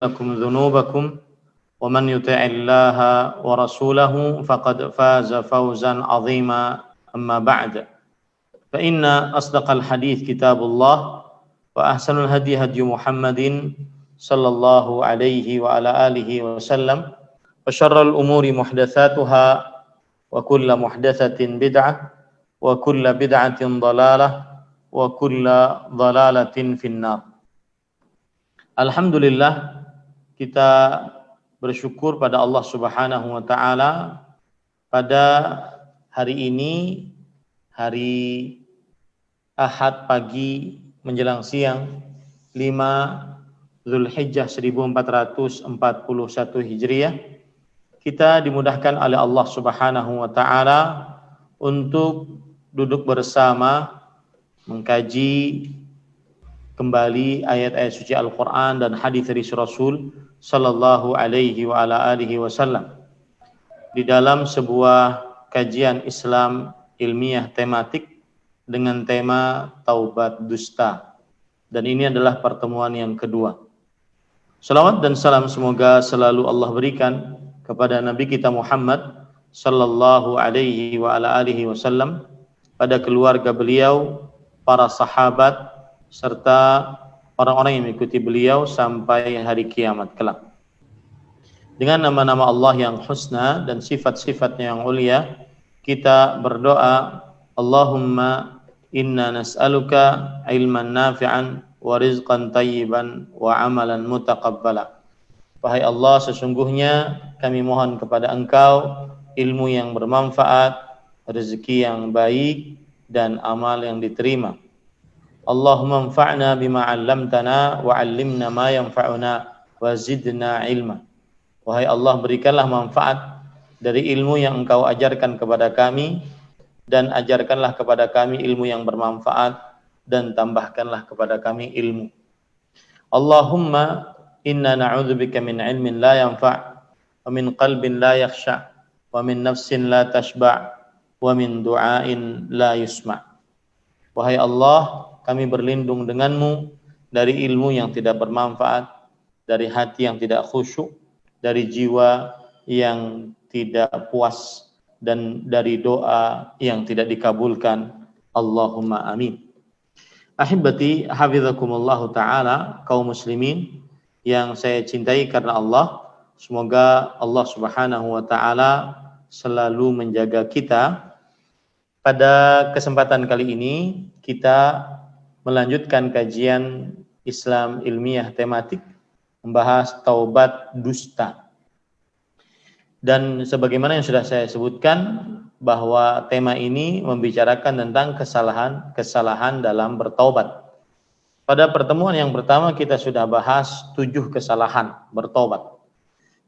لكم ذنوبكم ومن يطع الله ورسوله فقد فاز فوزا عظيما أما بعد فإن أصدق الحديث كتاب الله وأحسن الهدي هدي محمد صلى الله عليه وعلى آله وسلم وشر الأمور محدثاتها وكل محدثة بدعة وكل بدعة ضلالة وكل ضلالة في النار. Alhamdulillah, kita bersyukur pada Allah Subhanahu wa taala pada hari ini, hari Ahad pagi menjelang siang 5 Zulhijjah 1441 Hijriah, kita dimudahkan oleh Allah Subhanahu wa taala untuk duduk bersama mengkaji kembali ayat-ayat suci Al-Quran dan hadis dari Rasul sallallahu alaihi wa ala alihi wasallam di dalam sebuah kajian Islam ilmiah tematik dengan tema taubat dusta, dan ini adalah pertemuan yang kedua. Salawat dan salam semoga selalu Allah berikan kepada Nabi kita Muhammad sallallahu alaihi wa ala alihi wasallam, pada keluarga beliau, para sahabat, serta orang-orang yang mengikuti beliau sampai hari kiamat kelak. Dengan nama-nama Allah yang husna dan sifat-sifatnya yang ulia, kita berdoa, Allahumma inna nas'aluka ilman nafi'an wa rizqan tayyiban wa amalan mutaqabbala. Wahai Allah, sesungguhnya kami mohon kepada Engkau ilmu yang bermanfaat, rezeki yang baik, dan amal yang diterima. Allahumma anfa'na bima 'allamtana wa 'allimna ma yanfa'una wa zidna ilma. Wahai Allah, berikanlah manfaat dari ilmu yang Engkau ajarkan kepada kami, dan ajarkanlah kepada kami ilmu yang bermanfaat, dan tambahkanlah kepada kami ilmu. Allahumma inna na'udzubika min ilmin la yanfa' wa min qalbin la yakhsha' wa min nafsin la tashba' wa min du'ain la yusma'. Wahai Allah, kami berlindung denganmu dari ilmu yang tidak bermanfaat, dari hati yang tidak khusyuk, dari jiwa yang tidak puas, dan dari doa yang tidak dikabulkan. Allahumma amin. Ahibati hafizakumullahu ta'ala, kaum muslimin yang saya cintai karena Allah, semoga Allah Subhanahu wa ta'ala selalu menjaga kita. Pada kesempatan kali ini kita melanjutkan kajian Islam ilmiah tematik membahas taubat dusta. Dan sebagaimana yang sudah saya sebutkan, bahwa tema ini membicarakan tentang kesalahan dalam bertaubat. Pada pertemuan yang pertama kita sudah bahas 7 kesalahan bertaubat.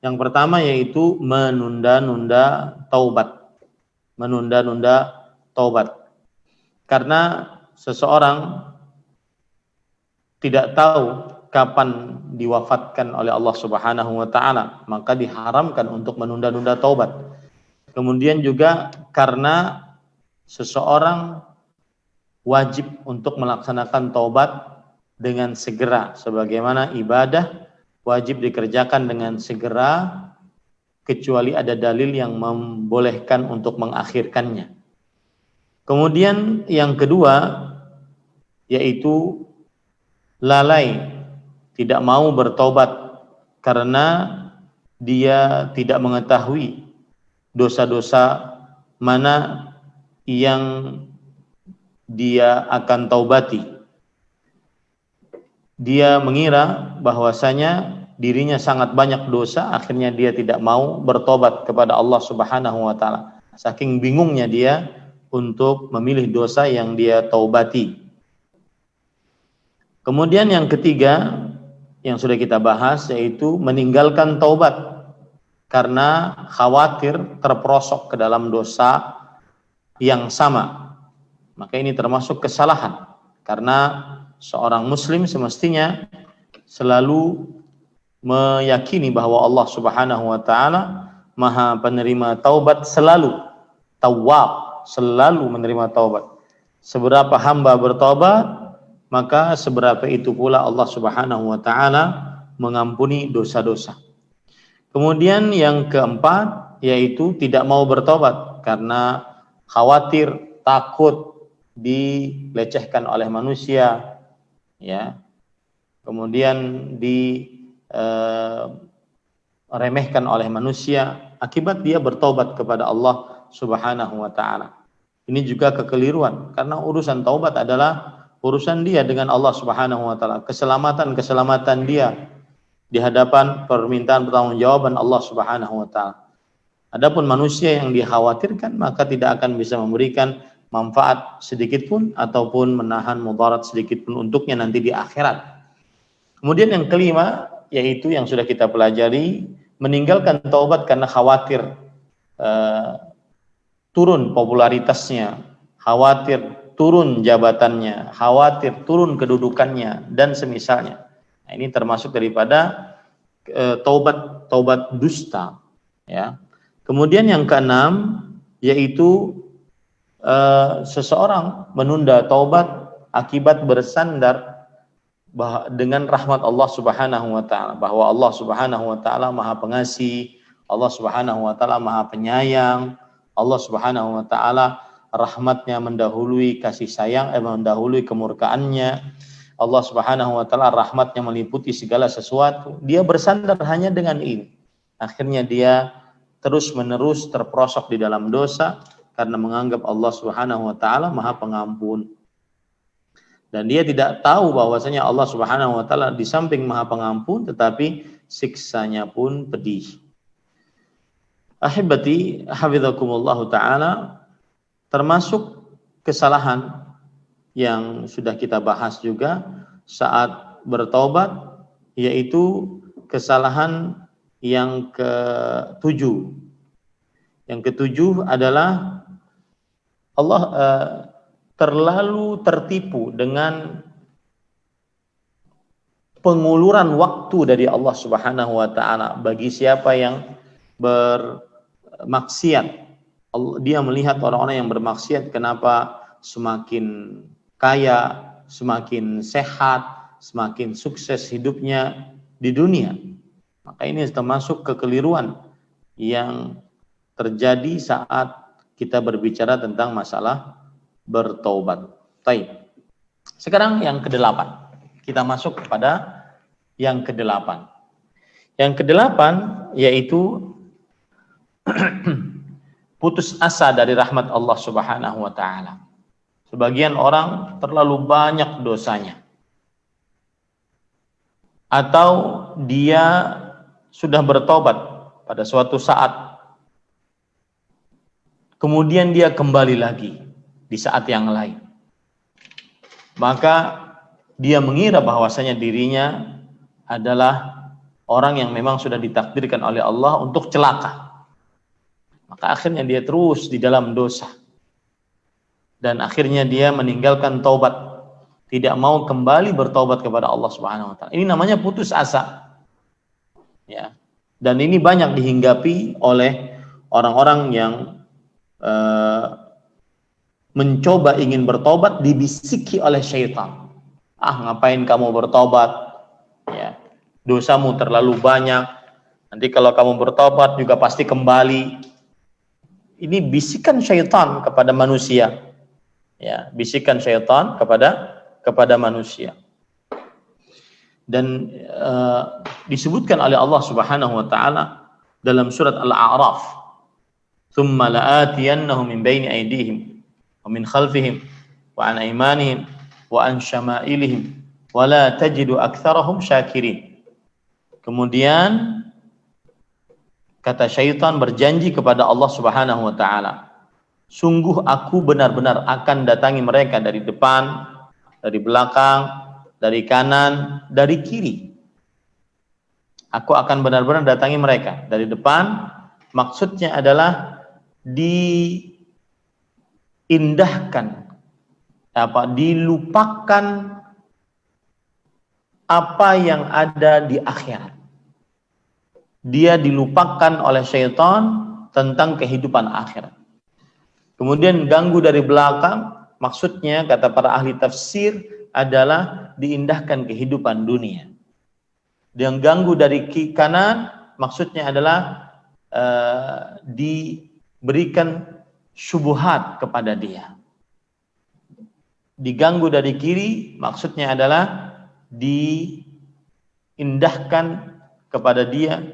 Yang pertama yaitu menunda-nunda taubat. Menunda-nunda taubat. Karena seseorang tidak tahu kapan diwafatkan oleh Allah Subhanahu wa taala, maka diharamkan untuk menunda-nunda taubat. Kemudian juga karena seseorang wajib untuk melaksanakan taubat dengan segera, sebagaimana ibadah wajib dikerjakan dengan segera kecuali ada dalil yang membolehkan untuk mengakhirkannya. Kemudian yang kedua yaitu lalai, tidak mau bertobat karena dia tidak mengetahui dosa-dosa mana yang dia akan taubati. Dia mengira bahwasanya dirinya sangat banyak dosa, akhirnya dia tidak mau bertobat kepada Allah Subhanahu wa taala. Saking bingungnya dia untuk memilih dosa yang dia taubati. Kemudian yang ketiga yang sudah kita bahas yaitu meninggalkan taubat karena khawatir terperosok ke dalam dosa yang sama. Maka ini termasuk kesalahan, karena seorang muslim semestinya selalu meyakini bahwa Allah Subhanahu wa taala Maha penerima taubat, selalu tawwab, selalu menerima taubat. Seberapa hamba bertobat, maka seberapa itu pula Allah Subhanahu wa taala mengampuni dosa-dosa. Kemudian yang keempat yaitu tidak mau bertobat karena khawatir, takut dilecehkan oleh manusia, ya. Kemudian diremehkan oleh manusia, akibat dia bertobat kepada Allah Subhanahu wa taala. Ini juga kekeliruan karena urusan taubat adalah urusan dia dengan Allah Subhanahu wa taala, keselamatan dia di hadapan permintaan pertanggungjawaban Allah Subhanahu wa taala. Adapun manusia yang dikhawatirkan maka tidak akan bisa memberikan manfaat sedikit pun ataupun menahan mudarat sedikit pun untuknya nanti di akhirat. Kemudian yang kelima yaitu yang sudah kita pelajari, meninggalkan taubat karena khawatir turun popularitasnya, khawatir turun jabatannya, khawatir turun kedudukannya dan semisalnya. Nah, ini termasuk daripada taubat dusta, ya. Kemudian yang keenam yaitu seseorang menunda taubat akibat bersandar dengan rahmat Allah Subhanahu wa taala, bahwa Allah Subhanahu wa taala Maha Pengasih, Allah Subhanahu wa taala Maha Penyayang, Allah Subhanahu wa taala rahmatnya mendahului kasih sayang, mendahului kemurkaannya. Allah Subhanahu wa taala rahmatnya meliputi segala sesuatu. Dia bersandar hanya dengan ini. Akhirnya dia terus-menerus terperosok di dalam dosa karena menganggap Allah Subhanahu wa taala Maha Pengampun. Dan dia tidak tahu bahwasanya Allah Subhanahu wa taala di samping Maha Pengampun tetapi siksanya pun pedih. Ahibati hafizakumullah taala, termasuk kesalahan yang sudah kita bahas juga saat bertaubat, yaitu kesalahan yang ketujuh. Yang ketujuh adalah Allah terlalu tertipu dengan penguluran waktu dari Allah Subhanahu wa taala bagi siapa yang bermaksiat. Dia melihat orang-orang yang bermaksiat kenapa semakin kaya, semakin sehat, semakin sukses hidupnya di dunia. Maka ini termasuk kekeliruan yang terjadi saat kita berbicara tentang masalah bertaubat. Baik. Sekarang yang kedelapan. Kita masuk kepada yang kedelapan. Yang kedelapan yaitu putus asa dari rahmat Allah Subhanahu wa taala. Sebagian orang terlalu banyak dosanya. Atau dia sudah bertobat pada suatu saat, kemudian dia kembali lagi di saat yang lain. Maka dia mengira bahwasanya dirinya adalah orang yang memang sudah ditakdirkan oleh Allah untuk celaka. Maka akhirnya dia terus di dalam dosa. Dan akhirnya dia meninggalkan taubat, tidak mau kembali bertaubat kepada Allah Subhanahu wa taala. Ini namanya putus asa. Ya. Dan ini banyak dihinggapi oleh orang-orang yang mencoba ingin bertobat, dibisiki oleh syaitan. Ah, ngapain kamu bertobat? Ya. Dosamu terlalu banyak. Nanti kalau kamu bertobat juga pasti kembali. Ini bisikan syaitan kepada manusia. Ya, bisikan syaitan kepada manusia. Dan disebutkan oleh Allah Subhanahu wa taala dalam surat Al-A'raf, "Tsumma la'atiyannahum min baini aydihim wa min khalfihim wa an aymanihim wa an syama'ilihim wa la tajidu aktsarahum syakirin." Kemudian kata syaitan berjanji kepada Allah Subhanahu wa taala, sungguh aku benar-benar akan datangi mereka dari depan, dari belakang, dari kanan, dari kiri. Aku akan benar-benar datangi mereka dari depan. Maksudnya adalah diindahkan, dilupakan apa yang ada di akhirat. Dia dilupakan oleh syaitan tentang kehidupan akhirat. Kemudian ganggu dari belakang, maksudnya kata para ahli tafsir adalah diindahkan kehidupan dunia. Yang ganggu dari kanan maksudnya adalah diberikan syubhat kepada dia. Diganggu dari kiri maksudnya adalah diindahkan kepada dia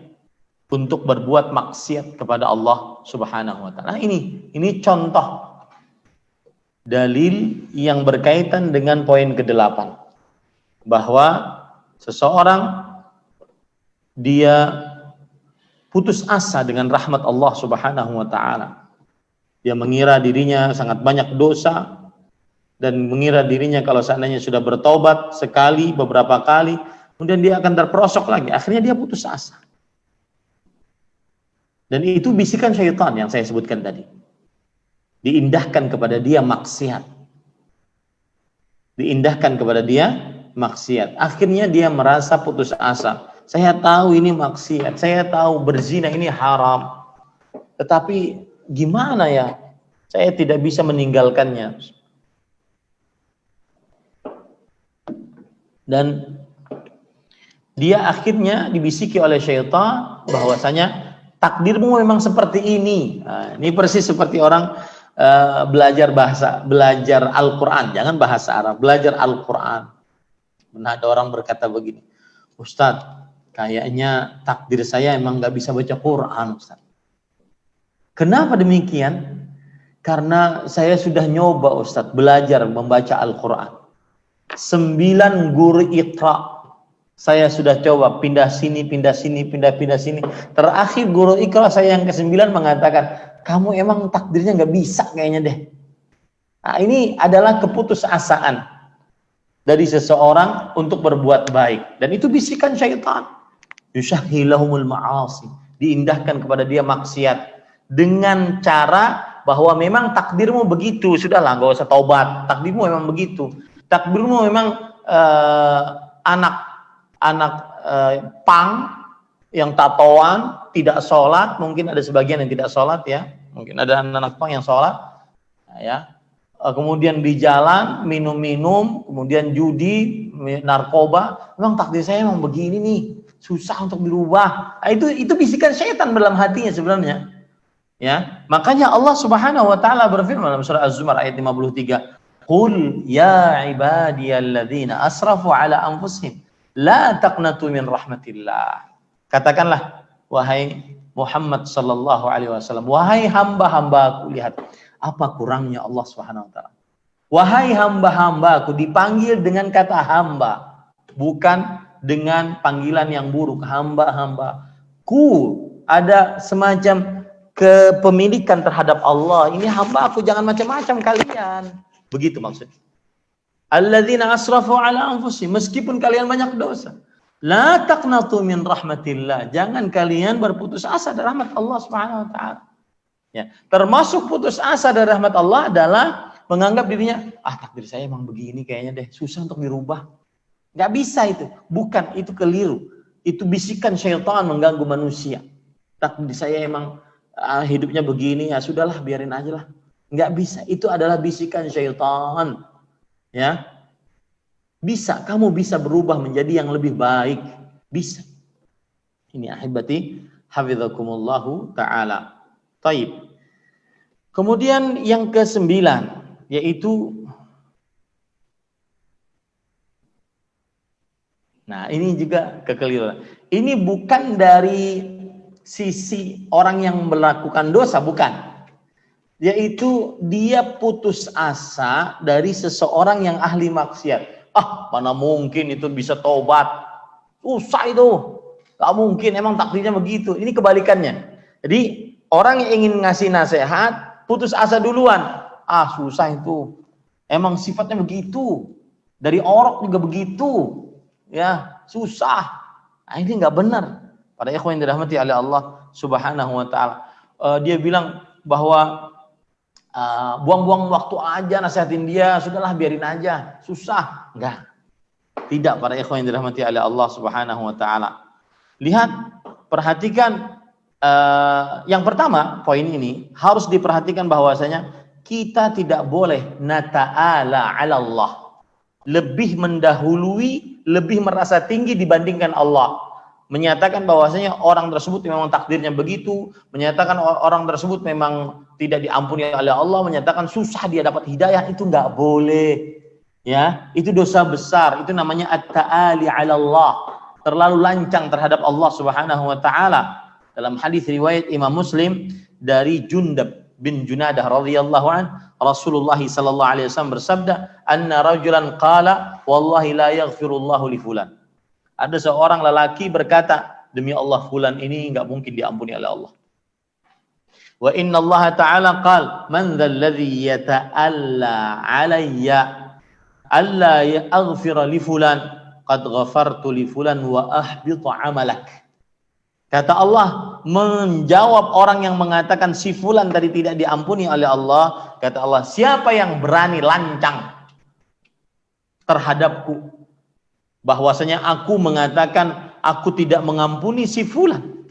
untuk berbuat maksiat kepada Allah Subhanahu wa taala. Nah, ini contoh dalil yang berkaitan dengan poin ke-8 bahwa seseorang dia putus asa dengan rahmat Allah Subhanahu wa taala. Dia mengira dirinya sangat banyak dosa dan mengira dirinya kalau seandainya sudah bertobat sekali, beberapa kali, kemudian dia akan terperosok lagi. Akhirnya dia putus asa. Dan itu bisikan syaitan yang saya sebutkan tadi. Diindahkan kepada dia maksiat. Diindahkan kepada dia maksiat. Akhirnya dia merasa putus asa. Saya tahu ini maksiat, saya tahu berzina ini haram. Tetapi gimana ya? Saya tidak bisa meninggalkannya. Dan dia akhirnya dibisiki oleh syaitan bahwasanya takdirmu memang seperti ini. Nah, ini persis seperti orang belajar Al-Quran, jangan bahasa Arab, belajar Al-Quran. Nah, ada orang berkata begini, Ustadz, kayaknya takdir saya emang nggak bisa baca Quran, Ustadz. Kenapa demikian? Karena saya sudah nyoba, Ustadz, belajar membaca Al-Quran. 9 guru Iqra saya sudah coba pindah sini. Terakhir guru Iqra saya yang ke-9 mengatakan, kamu emang takdirnya nggak bisa kayaknya deh. Nah, ini adalah keputusasaan dari seseorang untuk berbuat baik, dan itu bisikan syaitan. Yushahilahumul ma'asi, diindahkan kepada dia maksiat dengan cara bahwa memang takdirmu begitu, sudahlah nggak usah taubat, takdirmu memang begitu. Takdirmu memang anak pang yang tatoan, tidak sholat, mungkin ada sebagian yang tidak sholat ya, mungkin ada anak pang yang sholat, ya. Kemudian di jalan minum-minum, kemudian judi, narkoba, memang takdir saya memang begini nih, susah untuk dirubah. Nah, itu bisikan syaitan dalam hatinya sebenarnya. Ya, makanya Allah Subhanahu wa taala berfirman dalam surah Az-Zumar ayat 53. Qul ya ibadiyalladzina asrafu ala anfusihim la taqnatu min rahmatillah. Katakanlah wahai Muhammad sallallahu alaihi wasallam, wahai hamba-hambaku, lihat apa kurangnya Allah Subhanahu wa taala. Wahai hamba-hambaku, dipanggil dengan kata hamba, bukan dengan panggilan yang buruk, hamba-hambaku. Ada semacam kepemilikan terhadap Allah. Ini hamba aku, jangan macam-macam kalian. Begitu maksudnya. Alladzina asrafu ala anfusihim, meskipun kalian banyak dosa. La taqnatu min rahmatillah. Jangan kalian berputus asa dari rahmat Allah Subhanahu wa taala. Ya, termasuk putus asa dari rahmat Allah adalah menganggap dirinya, takdir saya emang begini kayaknya deh, susah untuk dirubah. Enggak bisa itu. Bukan, itu keliru. Itu bisikan syaitan mengganggu manusia. Takdir saya emang hidupnya begini, ya sudahlah biarin aja lah. Enggak bisa, itu adalah bisikan syaitan. Ya, bisa, kamu bisa berubah menjadi yang lebih baik, bisa. Ini ahibati hafizakumullahu ta'ala. Taib. Kemudian yang ke-9, yaitu, nah ini juga kekeliruan. Ini bukan dari sisi orang yang melakukan dosa, bukan. Yaitu dia putus asa dari seseorang yang ahli maksiat. Mana mungkin itu bisa tobat, susah itu, gak mungkin, emang takdirnya begitu. Ini kebalikannya. Jadi orang yang ingin ngasih nasihat putus asa duluan. Susah itu, emang sifatnya begitu, dari orok juga begitu, ya susah. Ini nggak benar. Para ikhwan yang dirahmati oleh Allah Subhanahu wa taala. Dia bilang bahwa buang-buang waktu aja nasihatin dia, sudahlah biarin aja, susah. Enggak. Tidak, para ikhwan yang dirahmati oleh Allah Subhanahu wa taala. Lihat, perhatikan yang pertama, poin ini harus diperhatikan bahwasanya kita tidak boleh nata'ala 'ala Allah. Lebih mendahului, lebih merasa tinggi dibandingkan Allah. menyatakan bahwasanya orang tersebut memang takdirnya begitu, menyatakan orang tersebut memang tidak diampuni oleh Allah, menyatakan susah dia dapat hidayah, itu nggak boleh. Ya, itu dosa besar, itu namanya at-ta'ali 'ala Allah, terlalu lancang terhadap Allah Subhanahu wa taala. Dalam hadis riwayat Imam Muslim dari Jundab bin Junadah radhiyallahu an, Rasulullah sallallahu alaihi wasallam bersabda, "Anna rajulan qala, wallahi la yaghfirullahu li fulan." Ada seorang lelaki berkata, demi Allah fulan ini enggak mungkin diampuni oleh Allah. Wa inna Allah ta'ala qala, man dzal ladzi yata'alla 'alayya alla yaghfira li fulan qad ghafartu li fulan wa ahbitu 'amalak. Kata Allah menjawab orang yang mengatakan si fulan tadi tidak diampuni oleh Allah, kata Allah, siapa yang berani lancang terhadapku bahwasanya aku mengatakan aku tidak mengampuni si fulan,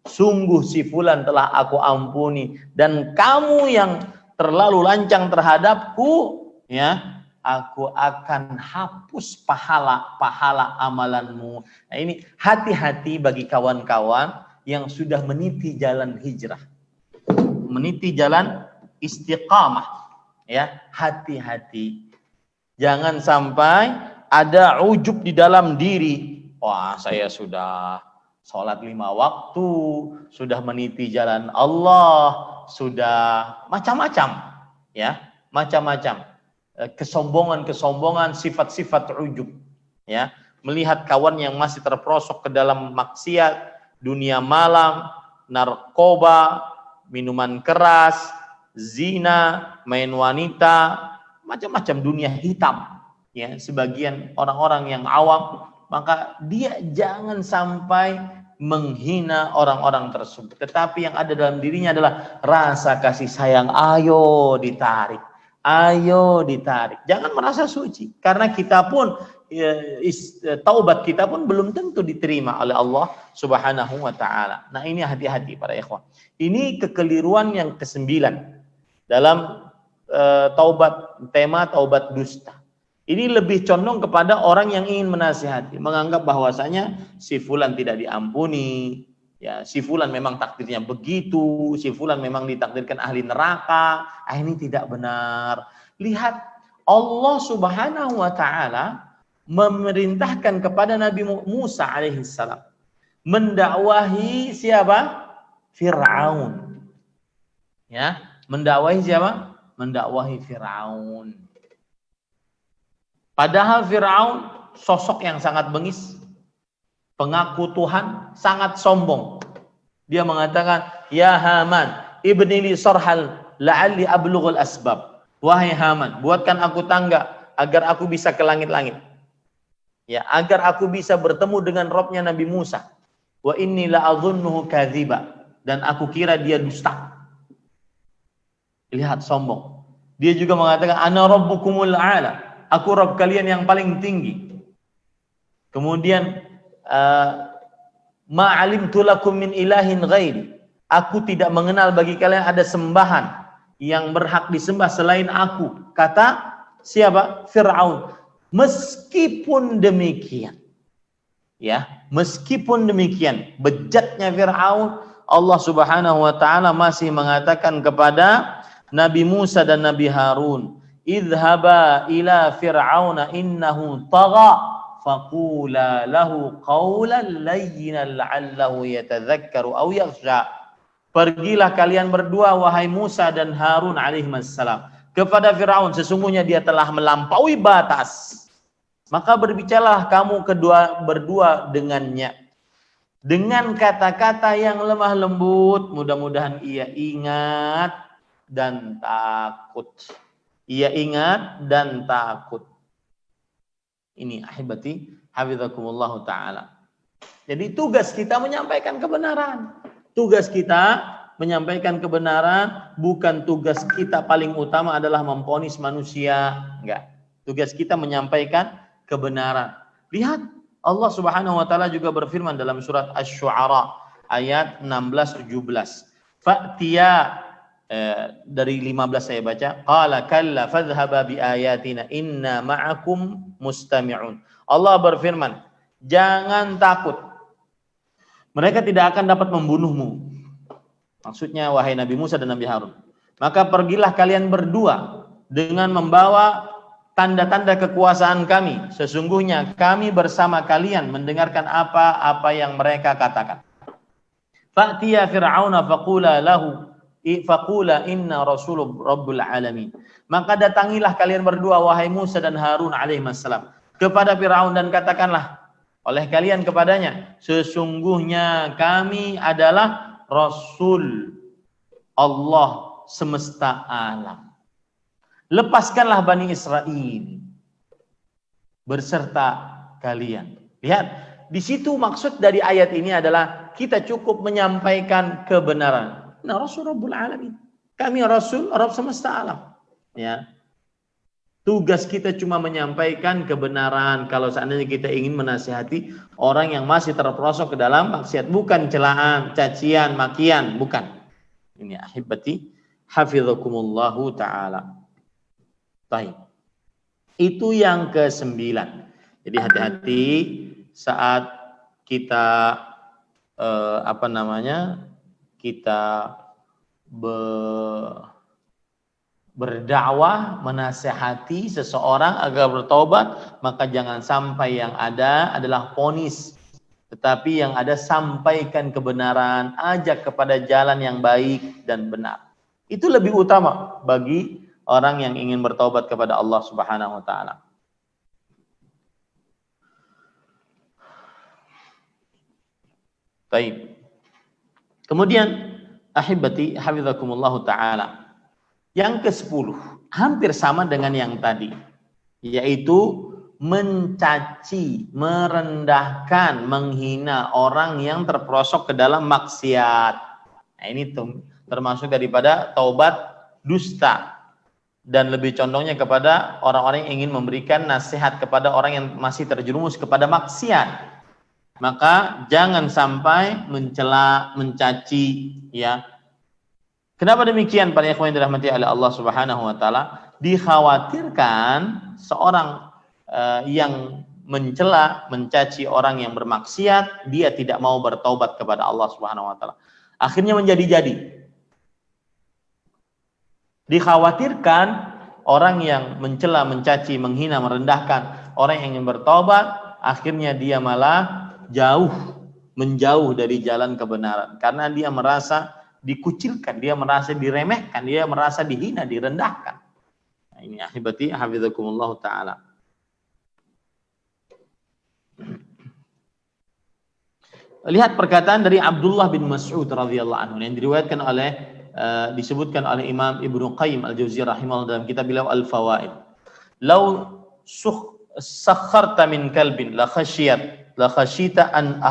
sungguh si fulan telah aku ampuni, dan kamu yang terlalu lancang terhadapku, ya, aku akan hapus pahala amalanmu. Nah, ini hati-hati bagi kawan-kawan yang sudah meniti jalan hijrah, meniti jalan istiqamah, ya, hati-hati. Jangan sampai ada ujub di dalam diri. Wah, saya sudah sholat 5 waktu, sudah meniti jalan Allah, sudah macam-macam, ya, macam-macam. Kesombongan, sifat-sifat ujub, ya, melihat kawan yang masih terperosok ke dalam maksiat, dunia malam, narkoba, minuman keras, zina, main wanita, macam-macam dunia hitam, ya, sebagian orang-orang yang awam, maka dia jangan sampai menghina orang-orang tersebut. Tetapi yang ada dalam dirinya adalah rasa kasih sayang, ayo ditarik. Ayo ditarik. Jangan merasa suci. Karena kita pun, taubat kita pun belum tentu diterima oleh Allah Subhanahu wa ta'ala. Nah, ini hati-hati para ikhwan. Ini kekeliruan yang ke-9 dalam taubat, tema taubat dusta. Ini lebih condong kepada orang yang ingin menasihati, menganggap bahwasanya si fulan tidak diampuni, ya, si fulan memang takdirnya begitu, si fulan memang ditakdirkan ahli neraka. Ini tidak benar. Lihat, Allah Subhanahu wa ta'ala memerintahkan kepada Nabi Musa alaihissalam mendakwahi siapa? Fir'aun. Ya, mendakwahi siapa? Mendakwahi Fir'aun. Padahal Fir'aun sosok yang sangat bengis, pengaku Tuhan, sangat sombong. Dia mengatakan, ya Haman, ibni li sarhal la'alli ablughul asbab. Wahai Haman, buatkan aku tangga agar aku bisa ke langit-langit. Ya, agar aku bisa bertemu dengan Robnya Nabi Musa. Wa inni la'adhunnuhu kadhiba, dan aku kira dia dusta. Lihat sombong. Dia juga mengatakan, ana rabbukumul a'la. Aku Rabb kalian yang paling tinggi. Kemudian ma'alimtu lakum min ilahin ghairi. Aku tidak mengenal bagi kalian ada sembahan yang berhak disembah selain aku. Kata siapa? Fir'aun. Meskipun demikian, ya, meskipun demikian, bejatnya Fir'aun, Allah Subhanahu wa ta'ala masih mengatakan kepada Nabi Musa dan Nabi Harun, idhaba ila fir'auna innahu tagha faqula lahu qawlan layyinan la'allahu yatadzakkaru aw yakhsha. Pergilah kalian berdua wahai Musa dan Harun alaihissalam kepada Firaun, sesungguhnya dia telah melampaui batas. Maka berbicaralah kamu berdua dengannya dengan kata-kata yang lemah lembut, mudah-mudahan ia ingat dan takut. Ia ingat dan takut. Ini ahibati hafizakumullah ta'ala. Jadi tugas kita menyampaikan kebenaran. Tugas kita menyampaikan kebenaran, bukan tugas kita paling utama adalah memvonis manusia. Enggak. Tugas kita menyampaikan kebenaran. Lihat, Allah Subhanahu wa ta'ala juga berfirman dalam surat Asy-Syu'ara ayat 16-17. Fa'tiya, dari 15 saya baca, qala kalla fadhhaba bi ayatina inna ma'akum mustami'un. Allah berfirman, jangan takut, mereka tidak akan dapat membunuhmu. Maksudnya wahai Nabi Musa dan Nabi Harun. Maka pergilah kalian berdua dengan membawa tanda-tanda kekuasaan kami. Sesungguhnya kami bersama kalian mendengarkan apa-apa yang mereka katakan. Fa'tiya fir'auna faqula inna rasulur rabbul alamin. Maka datangilah kalian berdua wahai Musa dan Harun alaihissalam kepada Firaun dan katakanlah oleh kalian kepadanya, sesungguhnya kami adalah Rasul Allah semesta alam. Lepaskanlah Bani Israel berserta kalian. Lihat, di situ maksud dari ayat ini adalah kita cukup menyampaikan kebenaran. Nah, Rasul Rabbul Alamin. Kami Rasul Rabb semesta alam. Ya. Tugas kita cuma menyampaikan kebenaran. Kalau seandainya kita ingin menasihati orang yang masih terperosok ke dalam maksiat, bukan celaan, cacian, makian, bukan. Ini ahibati hafizakumullahu taala. Baik. Itu yang ke-9. Jadi hati-hati saat kita kita berdakwah, menasehati seseorang agar bertobat, maka jangan sampai yang ada adalah vonis, tetapi yang ada sampaikan kebenaran, ajak kepada jalan yang baik dan benar. Itu lebih utama bagi orang yang ingin bertobat kepada Allah Subhanahu wa taala. Baik. Kemudian ahibati hafizakumullahu taala. Yang ke-10 hampir sama dengan yang tadi, yaitu mencaci, merendahkan, menghina orang yang terperosok ke dalam maksiat. Nah, ini termasuk daripada taubat dusta dan lebih condongnya kepada orang-orang yang ingin memberikan nasihat kepada orang yang masih terjerumus kepada maksiat. Maka jangan sampai mencela, mencaci, ya. Kenapa demikian para ikhwan yang dirahmati oleh Allah Subhanahu wa taala? Dikhawatirkan seorang yang mencela, mencaci orang yang bermaksiat, dia tidak mau bertaubat kepada Allah Subhanahu wa taala. Akhirnya menjadi-jadi. Dikhawatirkan orang yang mencela, mencaci, menghina, merendahkan orang yang ingin bertaubat, akhirnya dia malah menjauh dari jalan kebenaran karena dia merasa dikucilkan, dia merasa diremehkan, dia merasa dihina, direndahkan. Nah, ini ahibati hafizakumullah taala. Lihat perkataan dari Abdullah bin Mas'ud radhiyallahu anhu yang diriwayatkan oleh disebutkan oleh Imam Ibnu Qayyim Al-Jauziyah rahimahullah dalam kitab beliau Al-Fawaid. Lau sakharta min kalbin la khashita an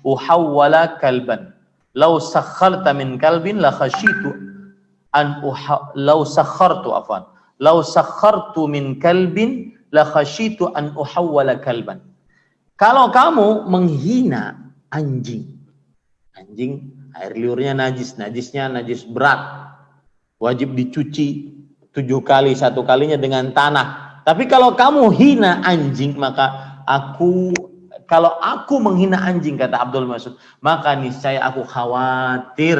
uhawwala kalban. Lau sakharta min kalbin la khashitu an lau sakhartu min kalbin la khashitu an uhawwala kalban. Kalau kamu menghina anjing air liurnya najisnya najis berat, wajib dicuci 7 kali, 1 kalinya dengan tanah. Tapi kalau kamu hina anjing, maka kalau aku menghina anjing, kata Abdul Mas'ud, maka niscaya aku khawatir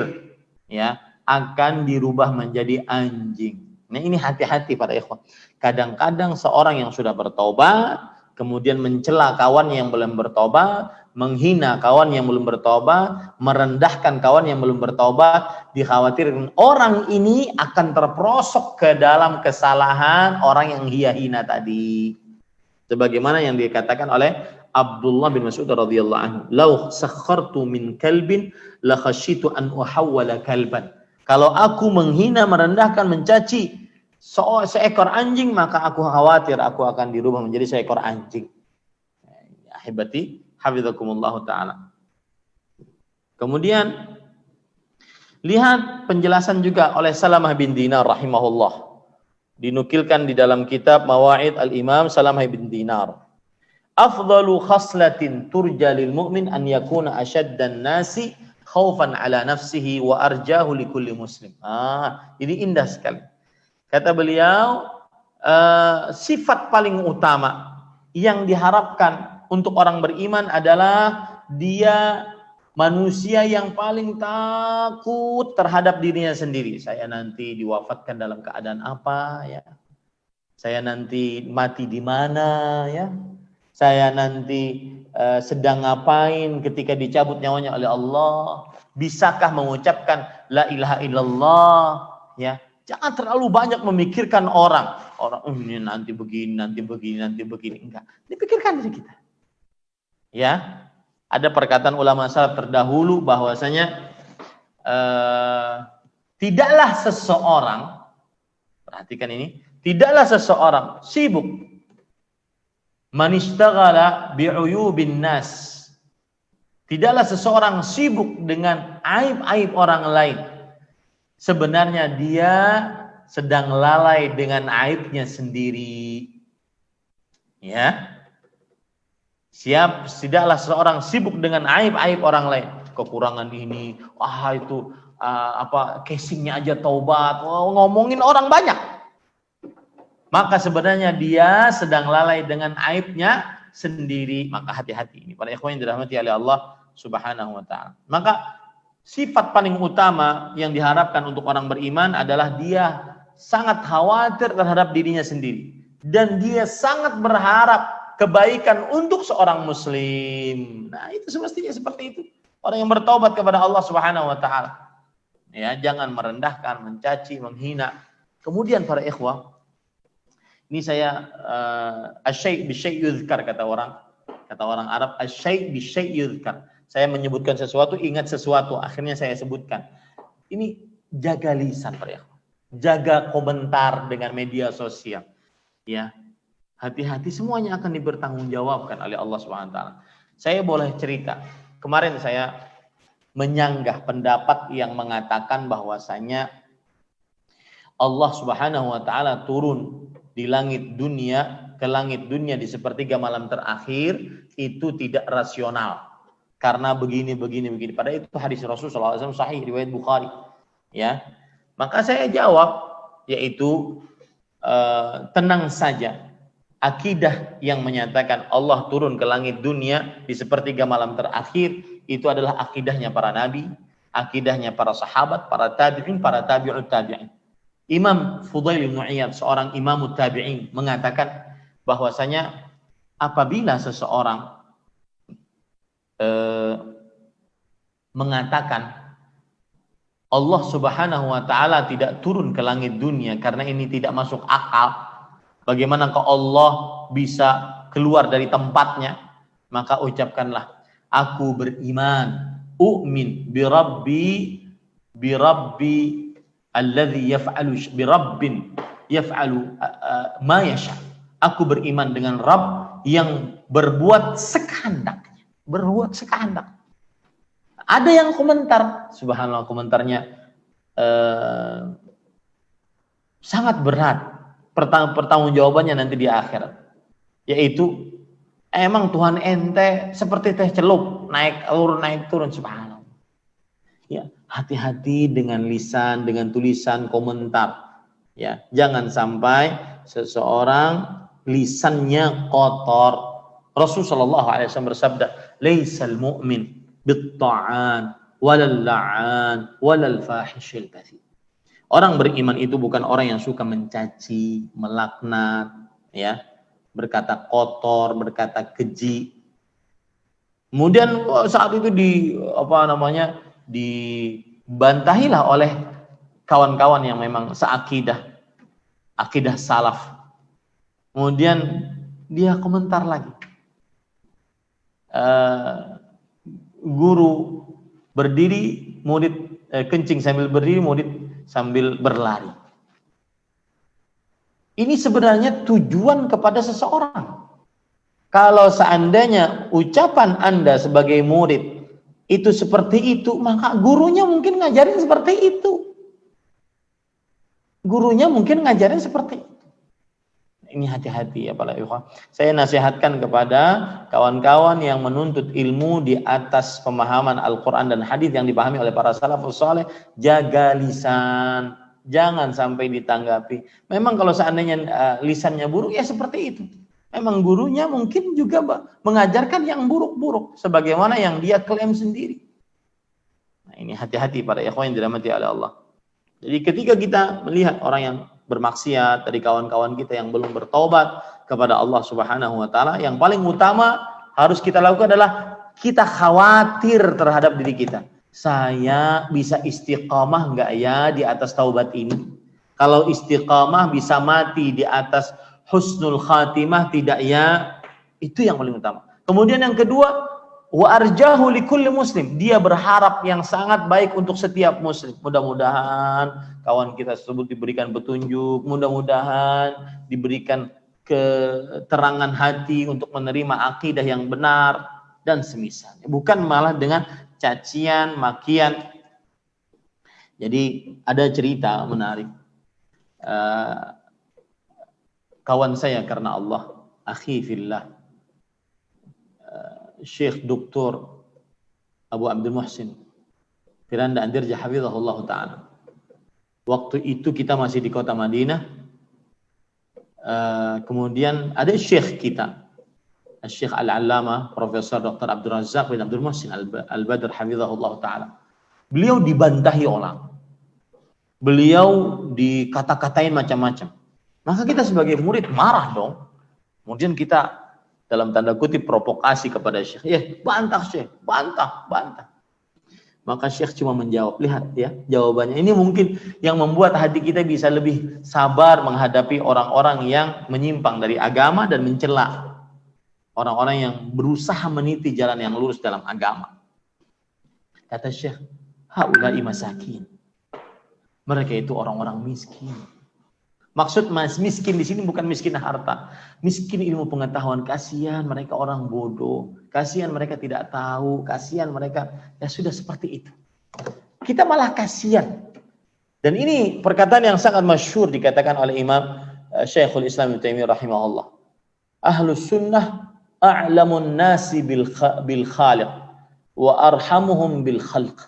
ya akan dirubah menjadi anjing. Nah, ini hati-hati para ikhwan. Kadang-kadang seorang yang sudah bertobat kemudian mencela kawan yang belum bertobat, menghina kawan yang belum bertobat, merendahkan kawan yang belum bertobat, dikhawatirkan orang ini akan terperosok ke dalam kesalahan orang yang hina tadi. Sebagaimana yang dikatakan oleh Abdullah bin Mas'ud radhiyallahu anhu, "Lau sakhartu min kalbin la khashitu an uhawwala kalban." Kalau aku menghina, merendahkan, mencaci seekor anjing, maka aku khawatir aku akan dirubah menjadi seekor anjing. Ahibati hafizakumullah taala. Kemudian lihat penjelasan juga oleh Salamah bin Dinar rahimahullah. Dinukilkan di dalam kitab Mawa'id al-Imam Salamah bin Dinar. Afdalu khaslatin turja lil mu'min an yakuna ashaddan nasi khaufan ala nafsihi wa arjahu likulli muslim. Ini indah sekali. Kata beliau, sifat paling utama yang diharapkan untuk orang beriman adalah dia Manusia yang paling takut terhadap dirinya sendiri. Saya nanti diwafatkan dalam keadaan apa ya? Saya nanti mati di mana ya? Saya nanti sedang ngapain ketika dicabut nyawanya oleh Allah? Bisakah mengucapkan la ilaha illallah ya? Jangan terlalu banyak memikirkan orang. Orang ini nanti begini, nanti begini, nanti begini. Enggak. Dipikirkan diri kita. Ya. Ada perkataan ulama salaf terdahulu bahwasanya tidaklah seseorang, perhatikan ini, tidaklah seseorang sibuk man ishtaghala bi'uyubin nas. Tidaklah seseorang sibuk dengan aib-aib orang lain. Sebenarnya dia sedang lalai dengan aibnya sendiri. Ya. Tidaklah seorang sibuk dengan aib-aib orang lain. Kekurangan ini, itu casingnya aja taubat, ngomongin orang banyak. Maka sebenarnya dia sedang lalai dengan aibnya sendiri. Maka hati-hati ini para ikhwan yang dirahmati oleh Allah Subhanahu wa taala. Maka sifat paling utama yang diharapkan untuk orang beriman adalah dia sangat khawatir terhadap dirinya sendiri dan dia sangat berharap kebaikan untuk seorang muslim. Nah, itu semestinya seperti itu. Orang yang bertaubat kepada Allah Subhanahu wa taala. Ya, jangan merendahkan, mencaci, menghina. Kemudian para ikhwah, ini saya asyai' bisyai' yuzkar kata orang Arab, asyai' bisyai' yuzkar. Saya menyebutkan sesuatu, ingat sesuatu, akhirnya saya sebutkan. Ini jaga lisan para ikhwah. Jaga komentar dengan media sosial. Ya. Hati-hati, semuanya akan dipertanggungjawabkan oleh Allah Subhanahu wa taala. Saya boleh cerita. Kemarin saya menyanggah pendapat yang mengatakan bahwasanya Allah Subhanahu wa taala turun di langit dunia, ke langit dunia di sepertiga malam terakhir itu tidak rasional. Karena begini. Padahal itu hadis Rasulullah SAW sahih riwayat Bukhari. Ya. Maka saya jawab yaitu tenang saja. Akidah yang menyatakan Allah turun ke langit dunia di sepertiga malam terakhir itu adalah akidahnya para nabi, akidahnya para sahabat, para tabi'in, para tabi'ut tabi'in. Imam Fudail bin Iyad, seorang imam tabi'in, mengatakan bahwasanya apabila seseorang mengatakan Allah Subhanahu wa taala tidak turun ke langit dunia karena ini tidak masuk akal, bagaimana kalau Allah bisa keluar dari tempatnya? Maka ucapkanlah, aku beriman, u'min bi rabbi alladhi yaf'alu bi rabbin yaf'alu ma yasha. Aku beriman dengan Rabb yang berbuat sekehendaknya, Ada yang komentar, subhanallah, komentarnya sangat berat. Pertanggungjawabannya nanti di akhirat, yaitu emang Tuhan ente seperti teh celup, naik turun, subhanallah. Ya, hati-hati dengan lisan, dengan tulisan, komentar. Ya, jangan sampai seseorang lisannya kotor. Rasulullah SAW bersabda, "Laisal mu'min bit-ta'an walal la'an walal fahishil katsir." Orang beriman itu bukan orang yang suka mencaci, melaknat, ya, berkata kotor, berkata keji. Kemudian saat itu dibantahilah oleh kawan-kawan yang memang seakidah, akidah salaf. Kemudian dia komentar lagi. Guru berdiri, murid kencing sambil berdiri, murid sambil berlari. Ini sebenarnya tujuan kepada seseorang. Kalau seandainya ucapan Anda sebagai murid itu seperti itu, maka gurunya mungkin ngajarin seperti itu. Ini hati-hati ya para ikhwah. Saya nasihatkan kepada kawan-kawan yang menuntut ilmu di atas pemahaman Al-Quran dan hadis yang dipahami oleh para salafus saleh, jaga lisan, jangan sampai ditanggapi. Memang kalau seandainya lisannya buruk ya seperti itu. Memang gurunya mungkin juga mengajarkan yang buruk-buruk sebagaimana yang dia klaim sendiri. Ini hati-hati para ikhwan yang dirahmati oleh Allah. Jadi ketika kita melihat orang yang bermaksiat dari kawan-kawan kita yang belum bertobat kepada Allah Subhanahu wa taala, yang paling utama harus kita lakukan adalah kita khawatir terhadap diri kita. Saya bisa istiqamah enggak ya di atas taubat ini? Kalau istiqamah bisa mati di atas husnul khatimah tidak ya? Itu yang paling utama. Kemudian yang kedua, wa arjahu likulli muslim. Dia berharap yang sangat baik untuk setiap muslim. Mudah-mudahan kawan kita tersebut diberikan petunjuk, mudah-mudahan diberikan keterangan hati untuk menerima akidah yang benar dan semisalnya. Bukan malah dengan cacian, makian. Jadi ada cerita menarik. Kawan saya karena Allah, akhi fillah, Syekh Dr. Abu Abdul Muhsin Firanda Andirja hafizahullah ta'ala. Waktu itu kita masih di kota Madinah. Kemudian ada syekh kita, Syekh Al-Allamah Profesor Dr. Abdul Razak bin Abdul Muhsin Al-Badr hafizahullah ta'ala. Beliau dibantahi orang. Beliau dikata-katain macam-macam. Maka kita sebagai murid marah dong. Kemudian kita dalam tanda kutip provokasi kepada Syekh. Bantah Syekh, bantah. Maka Syekh cuma menjawab, lihat ya jawabannya. Ini mungkin yang membuat hati kita bisa lebih sabar menghadapi orang-orang yang menyimpang dari agama dan mencela orang-orang yang berusaha meniti jalan yang lurus dalam agama. Kata Syekh, haula'i masakin. Mereka itu orang-orang miskin. Maksud miskin di sini bukan miskin harta, miskin ilmu pengetahuan. Kasihan mereka orang bodoh, kasihan mereka tidak tahu, kasihan mereka ya sudah seperti itu. Kita malah kasihan. Dan ini perkataan yang sangat masyhur dikatakan oleh Imam Syekhul Islam Ibnu Taimiyah rahimahullah. Ahlus sunnah a'lamun nasi bil khaliq wa arhamuhum bil khalq.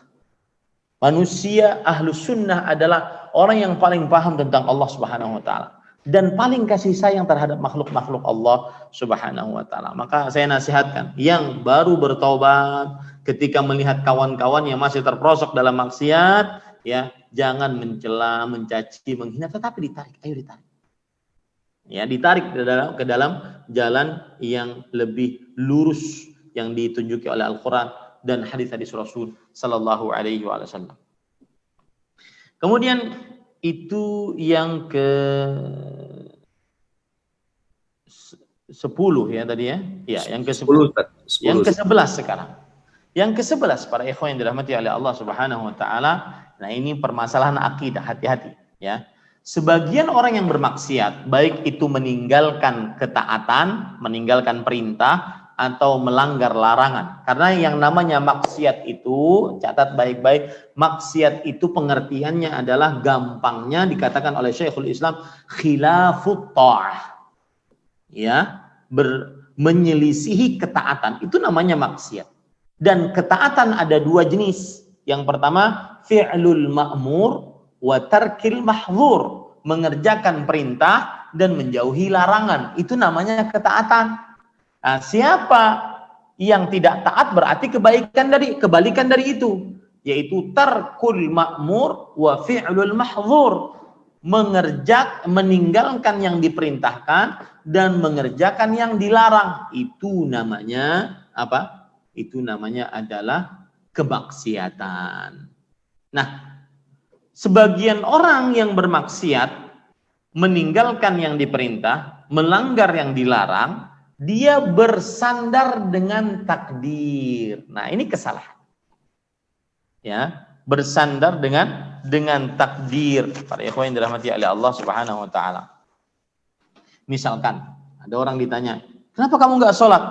Manusia ahlus sunnah adalah orang yang paling paham tentang Allah Subhanahu wa taala dan paling kasih sayang terhadap makhluk-makhluk Allah Subhanahu wa taala. Maka saya nasihatkan yang baru bertobat ketika melihat kawan-kawan yang masih terperosok dalam maksiat, ya, jangan mencela, mencaci, menghina, tetapi ditarik, ayo ditarik. Ya, ditarik ke dalam jalan yang lebih lurus yang ditunjuki oleh Al-Qur'an dan hadis-hadis Rasul sallallahu alaihi wasallam. Kemudian itu yang ke 10 ya tadi ya. Ya, yang ke 10. Yang ke 11 sekarang. Yang ke 11 para ikhwan yang dirahmati oleh Allah Subhanahu wa taala. Nah, ini permasalahan akidah, hati-hati ya. Sebagian orang yang bermaksiat, baik itu meninggalkan ketaatan, meninggalkan perintah atau melanggar larangan. Karena yang namanya maksiat itu, catat baik-baik, maksiat itu pengertiannya adalah gampangnya dikatakan oleh Syekhul Islam khilafut ta'ah. Ya, menyelisihi ketaatan, itu namanya maksiat. Dan ketaatan ada dua jenis. Yang pertama, fi'lul ma'mur wa tarkil mahdzur, mengerjakan perintah dan menjauhi larangan. Itu namanya ketaatan. Nah, siapa yang tidak taat berarti kebalikan dari itu, yaitu tarkul ma'mur wa fi'lul mahdzur, meninggalkan yang diperintahkan dan mengerjakan yang dilarang. Itu namanya apa? Itu namanya adalah kemaksiatan. Nah, sebagian orang yang bermaksiat, meninggalkan yang diperintah, melanggar yang dilarang, dia bersandar dengan takdir. Nah, ini kesalahan. Ya, bersandar dengan takdir. Para ikhwan yang dirahmati oleh Allah Subhanahu wa taala. Misalkan ada orang ditanya, "Kenapa kamu enggak sholat?"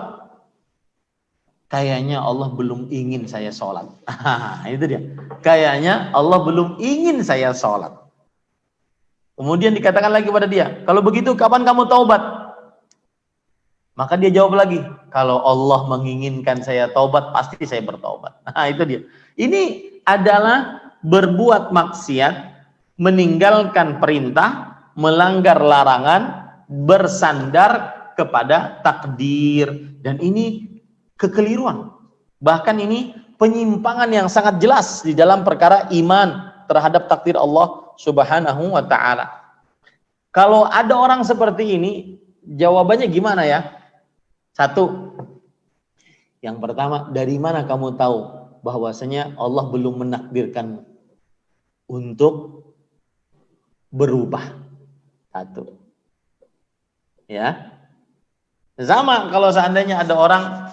Kayaknya Allah belum ingin saya sholat. Itu dia. Kayaknya Allah belum ingin saya sholat. Kemudian dikatakan lagi pada dia, "Kalau begitu kapan kamu taubat?" Maka dia jawab lagi, kalau Allah menginginkan saya taubat, pasti saya bertaubat. Nah, itu dia. Ini adalah berbuat maksiat, meninggalkan perintah, melanggar larangan, bersandar kepada takdir. Dan ini kekeliruan. Bahkan ini penyimpangan yang sangat jelas di dalam perkara iman terhadap takdir Allah Subhanahu wa taala. Kalau ada orang seperti ini, jawabannya gimana ya? Satu, yang pertama, dari mana kamu tahu bahwasanya Allah belum menakdirkan untuk berubah? Satu. Ya. Sama kalau seandainya ada orang,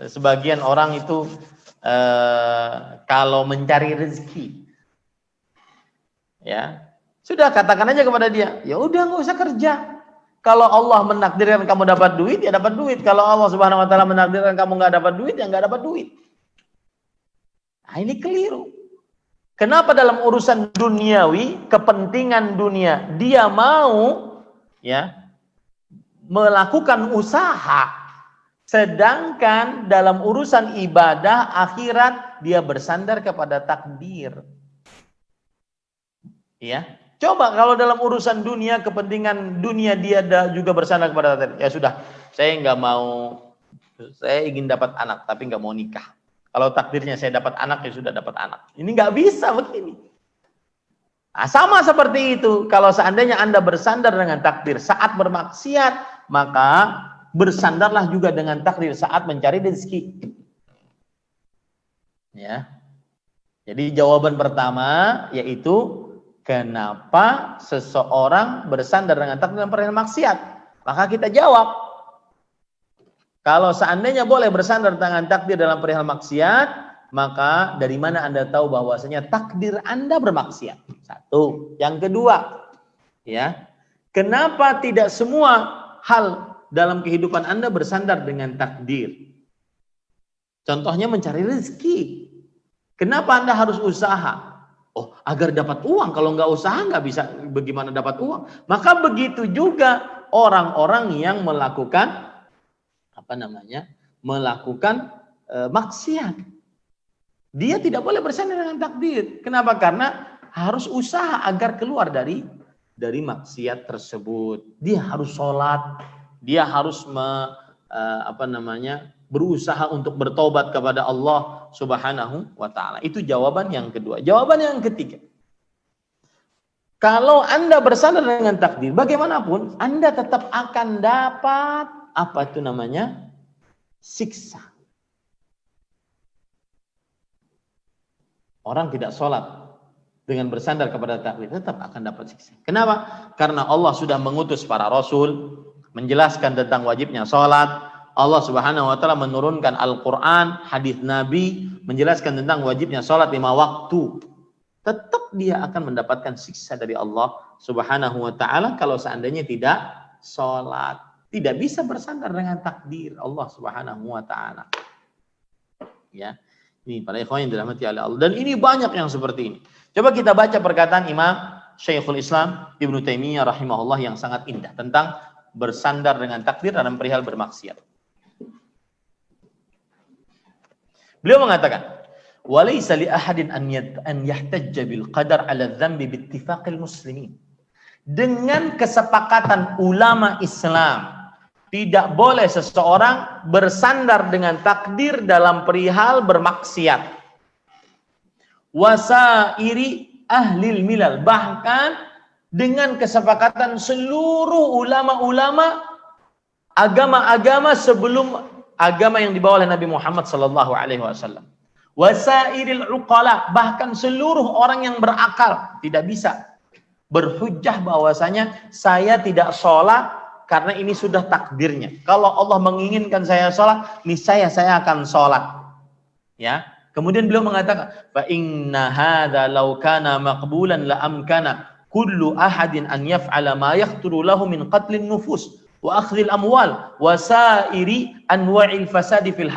sebagian orang itu kalau mencari rezeki, ya sudah katakan aja kepada dia, ya udah nggak usah kerja. Kalau Allah menakdirkan kamu dapat duit, ya dapat duit. Kalau Allah Subhanahu Wa Taala menakdirkan kamu nggak dapat duit, ya nggak dapat duit. Nah, ini keliru. Kenapa dalam urusan duniawi, kepentingan dunia, dia mau ya melakukan usaha, sedangkan dalam urusan ibadah akhirat dia bersandar kepada takdir. Ya, coba kalau dalam urusan dunia, kepentingan dunia dia juga bersandar kepada takdir. Ya sudah, saya nggak mau, saya ingin dapat anak tapi nggak mau nikah. Kalau takdirnya saya dapat anak, ya sudah dapat anak. Ini nggak bisa begini. Nah, sama seperti itu. Kalau seandainya Anda bersandar dengan takdir saat bermaksiat, maka bersandarlah juga dengan takdir saat mencari rezeki. Ya. Jadi jawaban pertama yaitu kenapa seseorang bersandar dengan takdir dalam perihal maksiat? Maka kita jawab, kalau seandainya boleh bersandar dengan takdir dalam perihal maksiat, maka dari mana Anda tahu bahwasanya takdir Anda bermaksiat? Satu. Yang kedua, ya, kenapa tidak semua hal dalam kehidupan Anda bersandar dengan takdir? Contohnya mencari rezeki. Kenapa Anda harus usaha? Oh, agar dapat uang. Kalau nggak usaha nggak bisa bagaimana dapat uang. Maka begitu juga orang-orang yang melakukan melakukan maksiat. Dia tidak boleh bersandar dengan takdir. Kenapa? Karena harus usaha agar keluar dari maksiat tersebut. Dia harus sholat, dia harus berusaha untuk bertobat kepada Allah Subhanahu wa taala. Itu jawaban yang kedua. Jawaban yang ketiga, kalau Anda bersandar dengan takdir, bagaimanapun Anda tetap akan dapat siksa. Orang tidak sholat dengan bersandar kepada takdir tetap akan dapat siksa. Kenapa? Karena Allah sudah mengutus para rasul menjelaskan tentang wajibnya sholat. Allah Subhanahu wa taala menurunkan Al-Qur'an, hadis Nabi menjelaskan tentang wajibnya sholat 5 waktu. Tetap dia akan mendapatkan siksa dari Allah Subhanahu wa taala kalau seandainya tidak sholat. Tidak bisa bersandar dengan takdir Allah Subhanahu wa taala. Ya. Ini para ikhwan yang dirahmati oleh Allah. Dan ini banyak yang seperti ini. Coba kita baca perkataan Imam Syekhul Islam Ibnu Taimiyah rahimahullah yang sangat indah tentang bersandar dengan takdir dalam perihal bermaksiat. Beliau mengatakan, "Walaysa li ahadin an yahtajja bil qadar 'ala dzambi bi ittifaqil muslimin." Dengan kesepakatan ulama Islam, tidak boleh seseorang bersandar dengan takdir dalam perihal bermaksiat. Wasairi ahlil milal, bahkan dengan kesepakatan seluruh ulama-ulama agama-agama sebelum agama yang dibawa oleh Nabi Muhammad sallallahu alaihi wasallam. Wasairil uqala, bahkan seluruh orang yang berakal tidak bisa berhujjah bahwasanya saya tidak sholat karena ini sudah takdirnya. Kalau Allah menginginkan saya sholat, niscaya saya akan sholat. Ya. Kemudian beliau mengatakan, fa inna hadza law kana maqbulan la amkana kullu ahadin an yaf'ala ma yakhturu lahu min qatlin nufus wa akhdhil amwal wa sa'iri anwa'il fasadi fil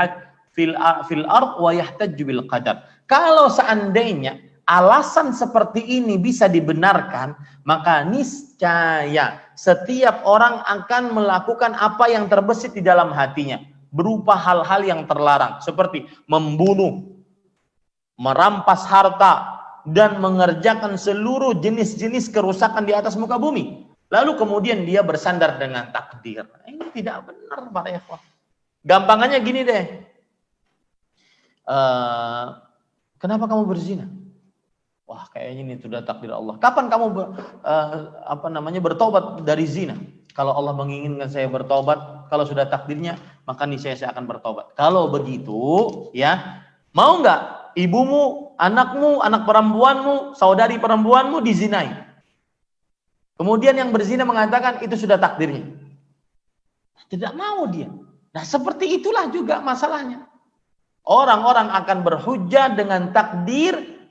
ard wa yahtajju bil qadar. Kalau seandainya alasan seperti ini bisa dibenarkan, maka niscaya setiap orang akan melakukan apa yang terbesit di dalam hatinya berupa hal-hal yang terlarang seperti membunuh, merampas harta, dan mengerjakan seluruh jenis-jenis kerusakan di atas muka bumi. Lalu kemudian dia bersandar dengan takdir. Ini tidak benar para ikhwah. Gampangannya gini deh. kenapa kamu berzina? Wah, kayaknya ini sudah takdir Allah. Kapan kamu bertobat dari zina? Kalau Allah menginginkan saya bertobat, kalau sudah takdirnya, maka niscaya saya akan bertobat. Kalau begitu, ya, mau nggak ibumu, anakmu, anak perempuanmu, saudari perempuanmu dizinai? Kemudian yang berzina mengatakan itu sudah takdirnya. Tidak mau dia. Nah, seperti itulah juga masalahnya. Orang-orang akan berhujjah dengan takdir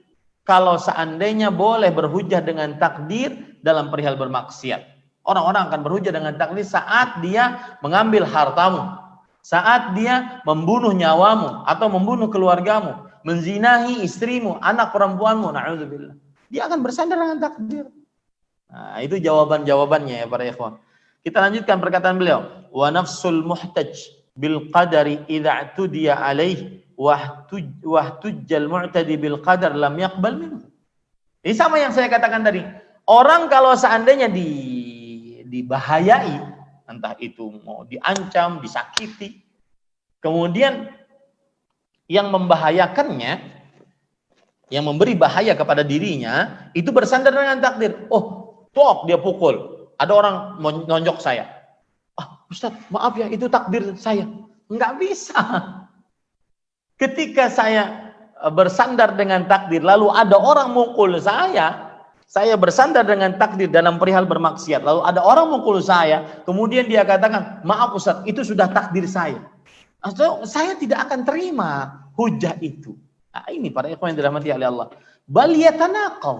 kalau seandainya boleh berhujjah dengan takdir dalam perihal bermaksiat. Orang-orang akan berhujjah dengan takdir saat dia mengambil hartamu, saat dia membunuh nyawamu atau membunuh keluargamu, menzinahi istrimu, anak perempuanmu, na'udzubillah. Dia akan bersandar dengan takdir. Nah, itu jawaban-jawabannya ya para ikhwan. Kita lanjutkan perkataan beliau. Wa nafsul muhtaj bil qadari idza tudiya alaih wahtujjal mu'tadi bil qadar lam yaqbal minhu. Ini sama yang saya katakan tadi. Orang kalau seandainya dibahayai, entah itu mau diancam, disakiti, kemudian yang membahayakannya, yang memberi bahaya kepada dirinya, itu bersandar dengan takdir. Oh, tok dia pukul. Ada orang nonjok saya. Ah, Ustaz, maaf ya, itu takdir saya. Enggak bisa. Ketika saya bersandar dengan takdir, lalu ada orang mukul saya bersandar dengan takdir dalam perihal bermaksiat, lalu ada orang mukul saya, kemudian dia katakan, maaf Ustaz, itu sudah takdir saya. Atau saya tidak akan terima hujah itu. Nah, ini para ikhwan yang dirahmati oleh Allah. Bal yatanaqaw.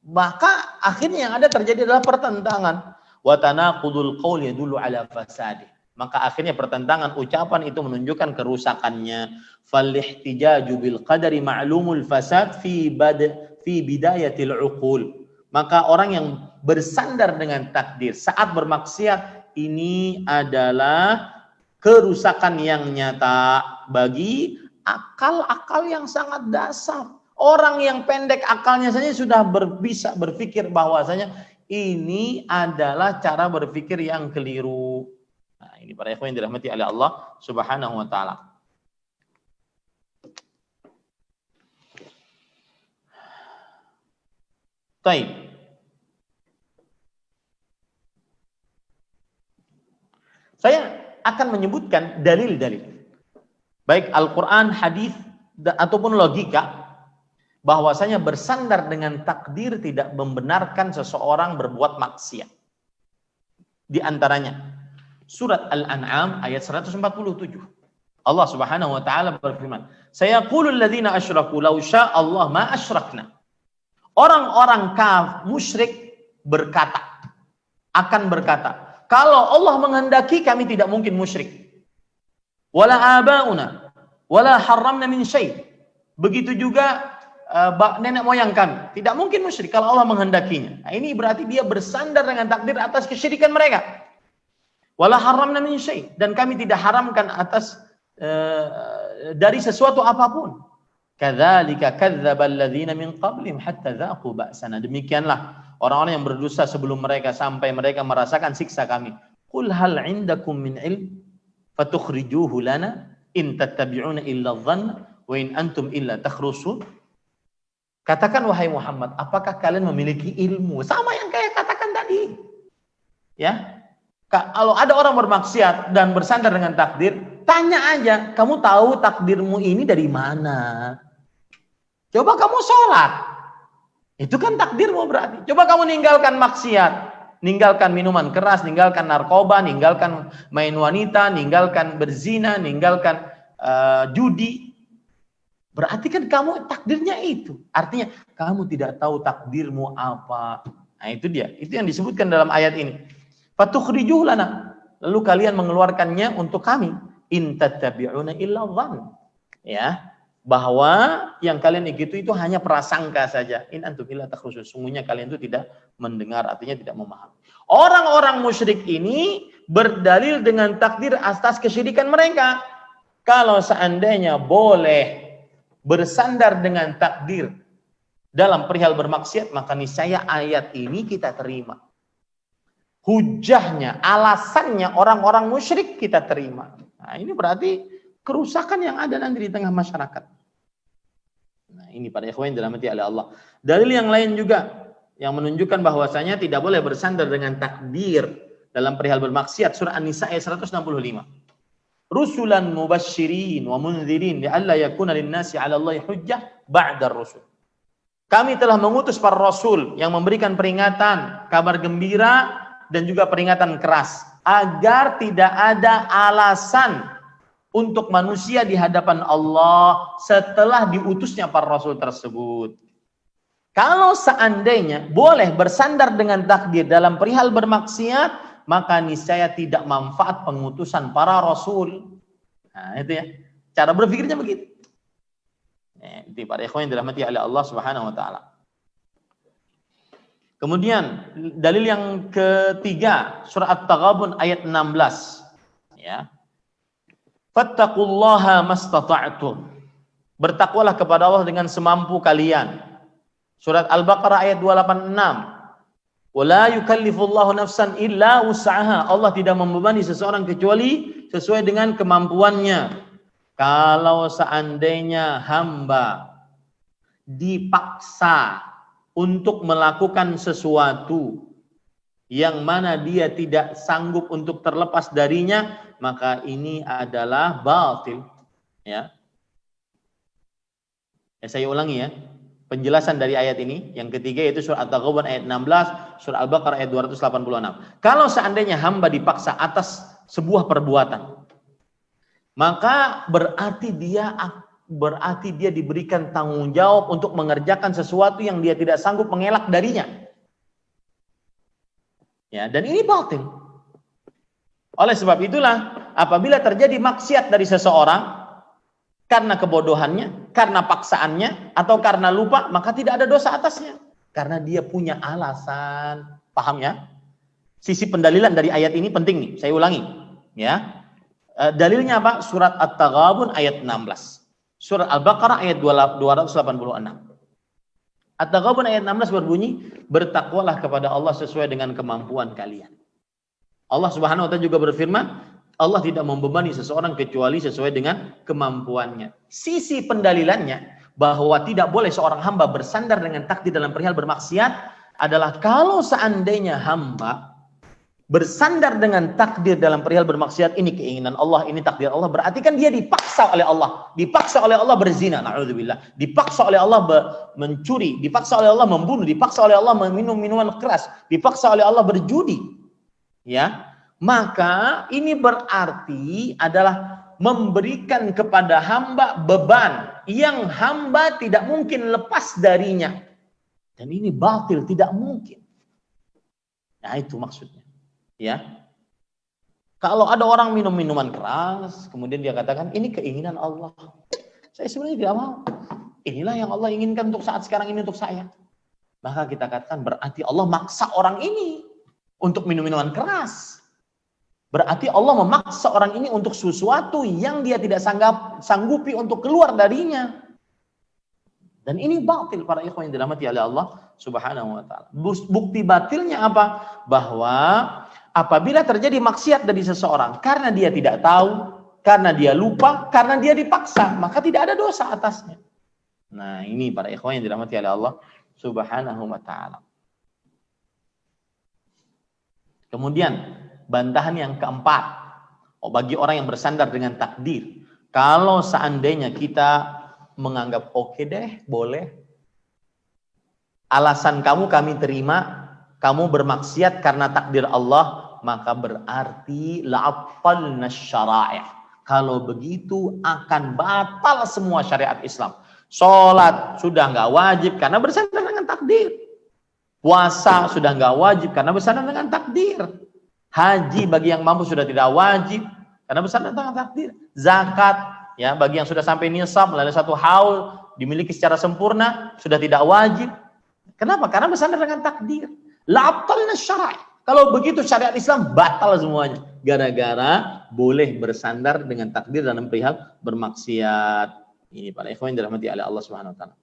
Maka akhirnya yang ada terjadi adalah pertentangan. Wa tanaqudul qaul yadullu ala fasadih. Maka akhirnya pertentangan ucapan itu menunjukkan kerusakannya. Fal-ihtijaju bil qadari ma'lumul fasad fi bidayatil uqul. Maka orang yang bersandar dengan takdir saat bermaksiat ini adalah kerusakan yang nyata bagi akal-akal yang sangat dasar. Orang yang pendek akalnya saja sudah bisa berpikir bahwasanya ini adalah cara berpikir yang keliru. Nah, ini para ikhwan yang dirahmati oleh Allah Subhanahu wa taala. Baik. Saya akan menyebutkan dalil-dalil. Baik Al-Qur'an, hadis ataupun logika bahwasanya bersandar dengan takdir tidak membenarkan seseorang berbuat maksiat. Di antaranya surat Al-An'am ayat 147. Allah Subhanahu wa taala berfirman, "Sayaqulul ladzina asyraku law syaa Allah ma asyrakna." Orang-orang musyrik akan berkata, kalau Allah menghendaki kami tidak mungkin musyrik. Wala abauna wala harramna min syai'. Begitu juga nenek moyang kami tidak mungkin musyrik kalau Allah menghendakinya. Nah, ini berarti dia bersandar dengan takdir atas kesyirikan mereka. Wala harramna min syai', dan kami tidak haramkan atas dari sesuatu apapun. Kadzalika kadzdzaba alladzina min qablihim hatta dzaqu ba'sana. Demikianlah orang-orang yang berdosa sebelum mereka sampai mereka merasakan siksa kami. Qul hal 'indakum min 'ilm fatukhrijuhu lana in tattabi'una illa dhanna wa in antum illa takhrusun. Katakan wahai Muhammad, apakah kalian memiliki ilmu? Sama yang kayak katakan tadi. Ya. Kalau ada orang bermaksiat dan bersandar dengan takdir, tanya aja, kamu tahu takdirmu ini dari mana? Coba kamu sholat, itu kan takdirmu berarti. Coba kamu ninggalkan maksiat, ninggalkan minuman keras, ninggalkan narkoba, ninggalkan main wanita, ninggalkan berzina, ninggalkan judi. Berarti kan kamu takdirnya itu. Artinya kamu tidak tahu takdirmu apa. Nah itu dia, itu yang disebutkan dalam ayat ini. Fatukhrijuhu lana, lalu kalian mengeluarkannya untuk kami. In tattabi'una illa dhann. Ya, bahwa yang kalian ikuti itu hanya prasangka saja. In antum illa takhrusun. Sungguhnya kalian itu tidak mendengar, artinya tidak memahami. Orang-orang musyrik ini berdalil dengan takdir atas kesyirikan mereka. Kalau seandainya boleh bersandar dengan takdir dalam perihal bermaksiat, maka niscaya ayat ini kita terima. Hujahnya, alasannya orang-orang musyrik kita terima. Nah, ini berarti kerusakan yang ada nanti di tengah masyarakat. Nah, ini para ikhwan yang dirahmati oleh Allah. Dalil yang lain juga yang menunjukkan bahwasanya tidak boleh bersandar dengan takdir dalam perihal bermaksiat, surah An-Nisa ayat 165. Rusulan mubasysyirin wa mundzirin li'alla yakuna lin-nasi 'ala Allahi hujjah ba'da ar-rusul. Kami telah mengutus para rasul yang memberikan peringatan, kabar gembira dan juga peringatan keras agar tidak ada alasan untuk manusia di hadapan Allah setelah diutusnya para rasul tersebut. Kalau seandainya boleh bersandar dengan takdir dalam perihal bermaksiat, maka niscaya tidak manfaat pengutusan para rasul. Nah, itu ya. Cara berpikirnya begitu. Itu para ikhwan yang dirahmati oleh Allah Subhanahu wa taala. Kemudian dalil yang ketiga, surah At-Taghabun ayat 16. Ya. Fattaqullaha mastata'tum. Bertakwalah kepada Allah dengan semampu kalian. Surat Al-Baqarah ayat 286. Wala yukallifullahu nafsan illa wus'aha. Allah tidak membebani seseorang kecuali sesuai dengan kemampuannya. Kalau seandainya hamba dipaksa untuk melakukan sesuatu yang mana dia tidak sanggup untuk terlepas darinya, maka ini adalah batil. Ya. Saya ulangi ya. Penjelasan dari ayat ini, yang ketiga yaitu surah At-Taghabun ayat 16, surah Al-Baqarah ayat 286. Kalau seandainya hamba dipaksa atas sebuah perbuatan, maka berarti dia diberikan tanggung jawab untuk mengerjakan sesuatu yang dia tidak sanggup mengelak darinya. Ya, dan ini batil. Oleh sebab itulah, apabila terjadi maksiat dari seseorang karena kebodohannya, karena paksaannya, atau karena lupa, maka tidak ada dosa atasnya. Karena dia punya alasan. Paham ya? Sisi pendalilan dari ayat ini penting nih, saya ulangi. Ya. Dalilnya apa? Surat At-Taghabun ayat 16. Surat Al-Baqarah ayat 286. At-Taghabun ayat 16 berbunyi, bertakwalah kepada Allah sesuai dengan kemampuan kalian. Allah Subhanahu wa taala juga berfirman, Allah tidak membebani seseorang kecuali sesuai dengan kemampuannya. Sisi pendalilannya bahwa tidak boleh seorang hamba bersandar dengan takdir dalam perihal bermaksiat adalah kalau seandainya hamba bersandar dengan takdir dalam perihal bermaksiat, ini keinginan Allah, ini takdir Allah, berarti kan dia dipaksa oleh Allah. Dipaksa oleh Allah berzina, na'udzubillah. Dipaksa oleh Allah mencuri, dipaksa oleh Allah membunuh, dipaksa oleh Allah meminum minuman keras, dipaksa oleh Allah berjudi. Ya. Maka ini berarti adalah memberikan kepada hamba beban yang hamba tidak mungkin lepas darinya. Dan ini batil, tidak mungkin. Nah, itu maksudnya. Ya. Kalau ada orang minum minuman keras, kemudian dia katakan, ini keinginan Allah. Saya sebenarnya tidak mau. Inilah yang Allah inginkan untuk saat sekarang ini untuk saya. Maka kita katakan berarti Allah maksa orang ini untuk minum minuman keras. Berarti Allah memaksa orang ini untuk sesuatu yang dia tidak sanggupi untuk keluar darinya. Dan ini batil para ikhwan yang dirahmati oleh Allah Subhanahu wa taala. Bukti batilnya apa? Bahwa apabila terjadi maksiat dari seseorang karena dia tidak tahu, karena dia lupa, karena dia dipaksa, maka tidak ada dosa atasnya. Nah, ini para ikhwan yang dirahmati oleh Allah Subhanahu wa taala. Kemudian bantahan yang keempat, bagi orang yang bersandar dengan takdir, kalau seandainya kita menganggap oke deh, boleh, alasan kamu kami terima, kamu bermaksiat karena takdir Allah, maka berarti la'attalna syara'i'. Kalau begitu akan batal semua syariat Islam. Sholat sudah nggak wajib karena bersandar dengan takdir. Puasa sudah nggak wajib karena bersandar dengan takdir. Haji bagi yang mampu sudah tidak wajib karena bersandar dengan takdir. Zakat ya bagi yang sudah sampai nisab melalui satu haul dimiliki secara sempurna sudah tidak wajib. Kenapa? Karena bersandar dengan takdir. La'attalna syara'i'. Kalau begitu syariat Islam batal semuanya. Gara-gara boleh bersandar dengan takdir dalam perihal bermaksiat. Ini para ikhwan yang dirahmati oleh Allah Subhanahu wa taala.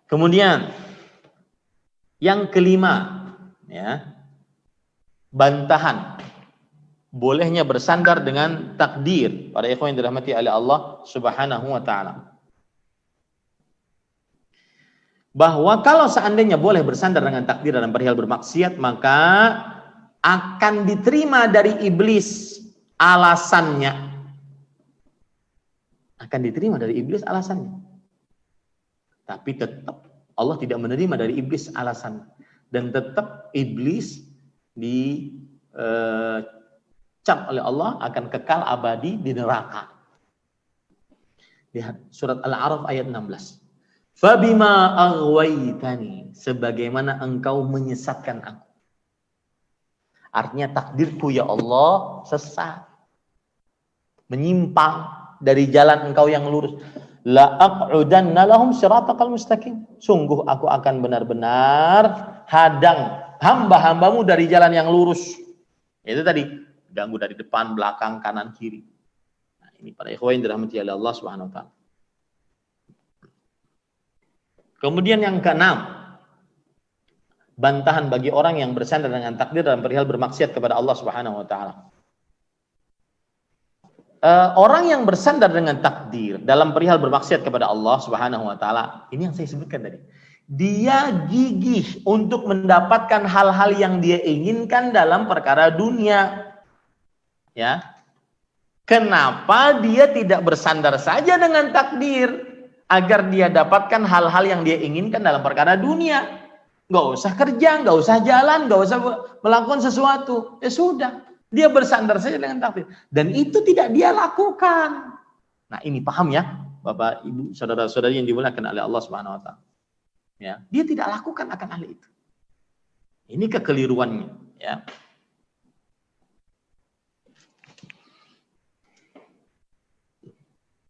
Kemudian yang kelima, ya, bantahan bolehnya bersandar dengan takdir, para ikhwan yang dirahmati oleh Allah Subhanahu wa taala. Bahwa kalau seandainya boleh bersandar dengan takdir dalam perihal bermaksiat, maka akan diterima dari iblis alasannya. Akan diterima dari iblis alasannya. Tapi tetap Allah tidak menerima dari iblis alasan. Dan tetap iblis dicap oleh Allah akan kekal abadi di neraka. Lihat surat Al-A'raf ayat 16. Fabima aghwaytani, sebagaimana engkau menyesatkan aku. Artinya takdirku ya Allah sesat, menyimpang dari jalan engkau yang lurus. La aq'udanna lahum siratal mustaqim. Sungguh aku akan benar-benar hadang hamba-hambamu dari jalan yang lurus. Itu tadi, ganggu dari depan, belakang, kanan, kiri. Nah, ini para ikhwan yang dirahmati oleh Allah Subhanahu wa taala. Kemudian yang keenam, bantahan bagi orang yang bersandar dengan takdir dalam perihal bermaksiat kepada Allah Subhanahu wa taala. Orang yang bersandar dengan takdir dalam perihal bermaksiat kepada Allah Subhanahu wa taala, ini yang saya sebutkan tadi. Dia gigih untuk mendapatkan hal-hal yang dia inginkan dalam perkara dunia. Ya. Kenapa dia tidak bersandar saja dengan takdir agar dia dapatkan hal-hal yang dia inginkan dalam perkara dunia? Nggak usah kerja, nggak usah jalan, nggak usah melakukan sesuatu. Ya sudah, dia bersandar saja dengan takdir. Dan itu tidak dia lakukan. Nah ini paham ya, Bapak, Ibu, saudara-saudari yang dimuliakan oleh Allah Subhanahu wa taala. Ya, dia tidak lakukan akan hal itu. Ini kekeliruannya, ya.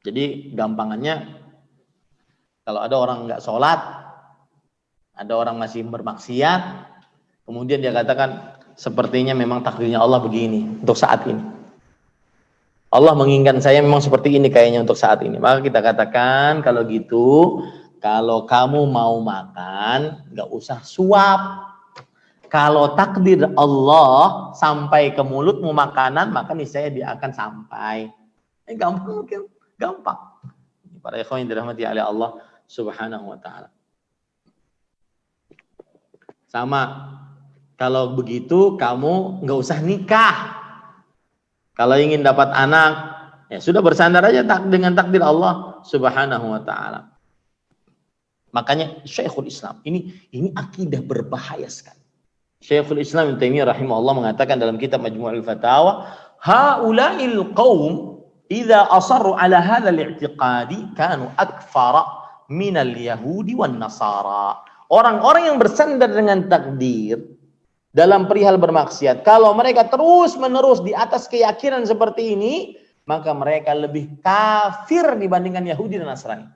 Jadi gampangannya, kalau ada orang nggak sholat, ada orang masih bermaksiat, kemudian dia katakan, sepertinya memang takdirnya Allah begini untuk saat ini. Allah menginginkan saya memang seperti ini kayaknya untuk saat ini. Maka kita katakan, kalau gitu, kalau kamu mau makan, nggak usah suap. Kalau takdir Allah sampai ke mulutmu makanan, maka niscaya dia akan sampai. Gampang, gampang. Para ikhwan yang dirahmati oleh Allah Subhanahu wa taala. Sama, kalau begitu kamu nggak usah nikah. Kalau ingin dapat anak, ya sudah bersandar aja dengan takdir Allah Subhanahu wa taala. Makanya Syekhul Islam, ini akidah berbahaya sekali. Syekhul Islam Ibnu Taimiyah rahimahullah mengatakan dalam kitab Majmu'ul Fatawa, haula'il qaum idza asarru ala hadzal i'tiqadi kanu akfara minal yahudi wan nasara. Orang-orang yang bersandar dengan takdir dalam perihal bermaksiat, kalau mereka terus-menerus di atas keyakinan seperti ini, maka mereka lebih kafir dibandingkan Yahudi dan Nasrani.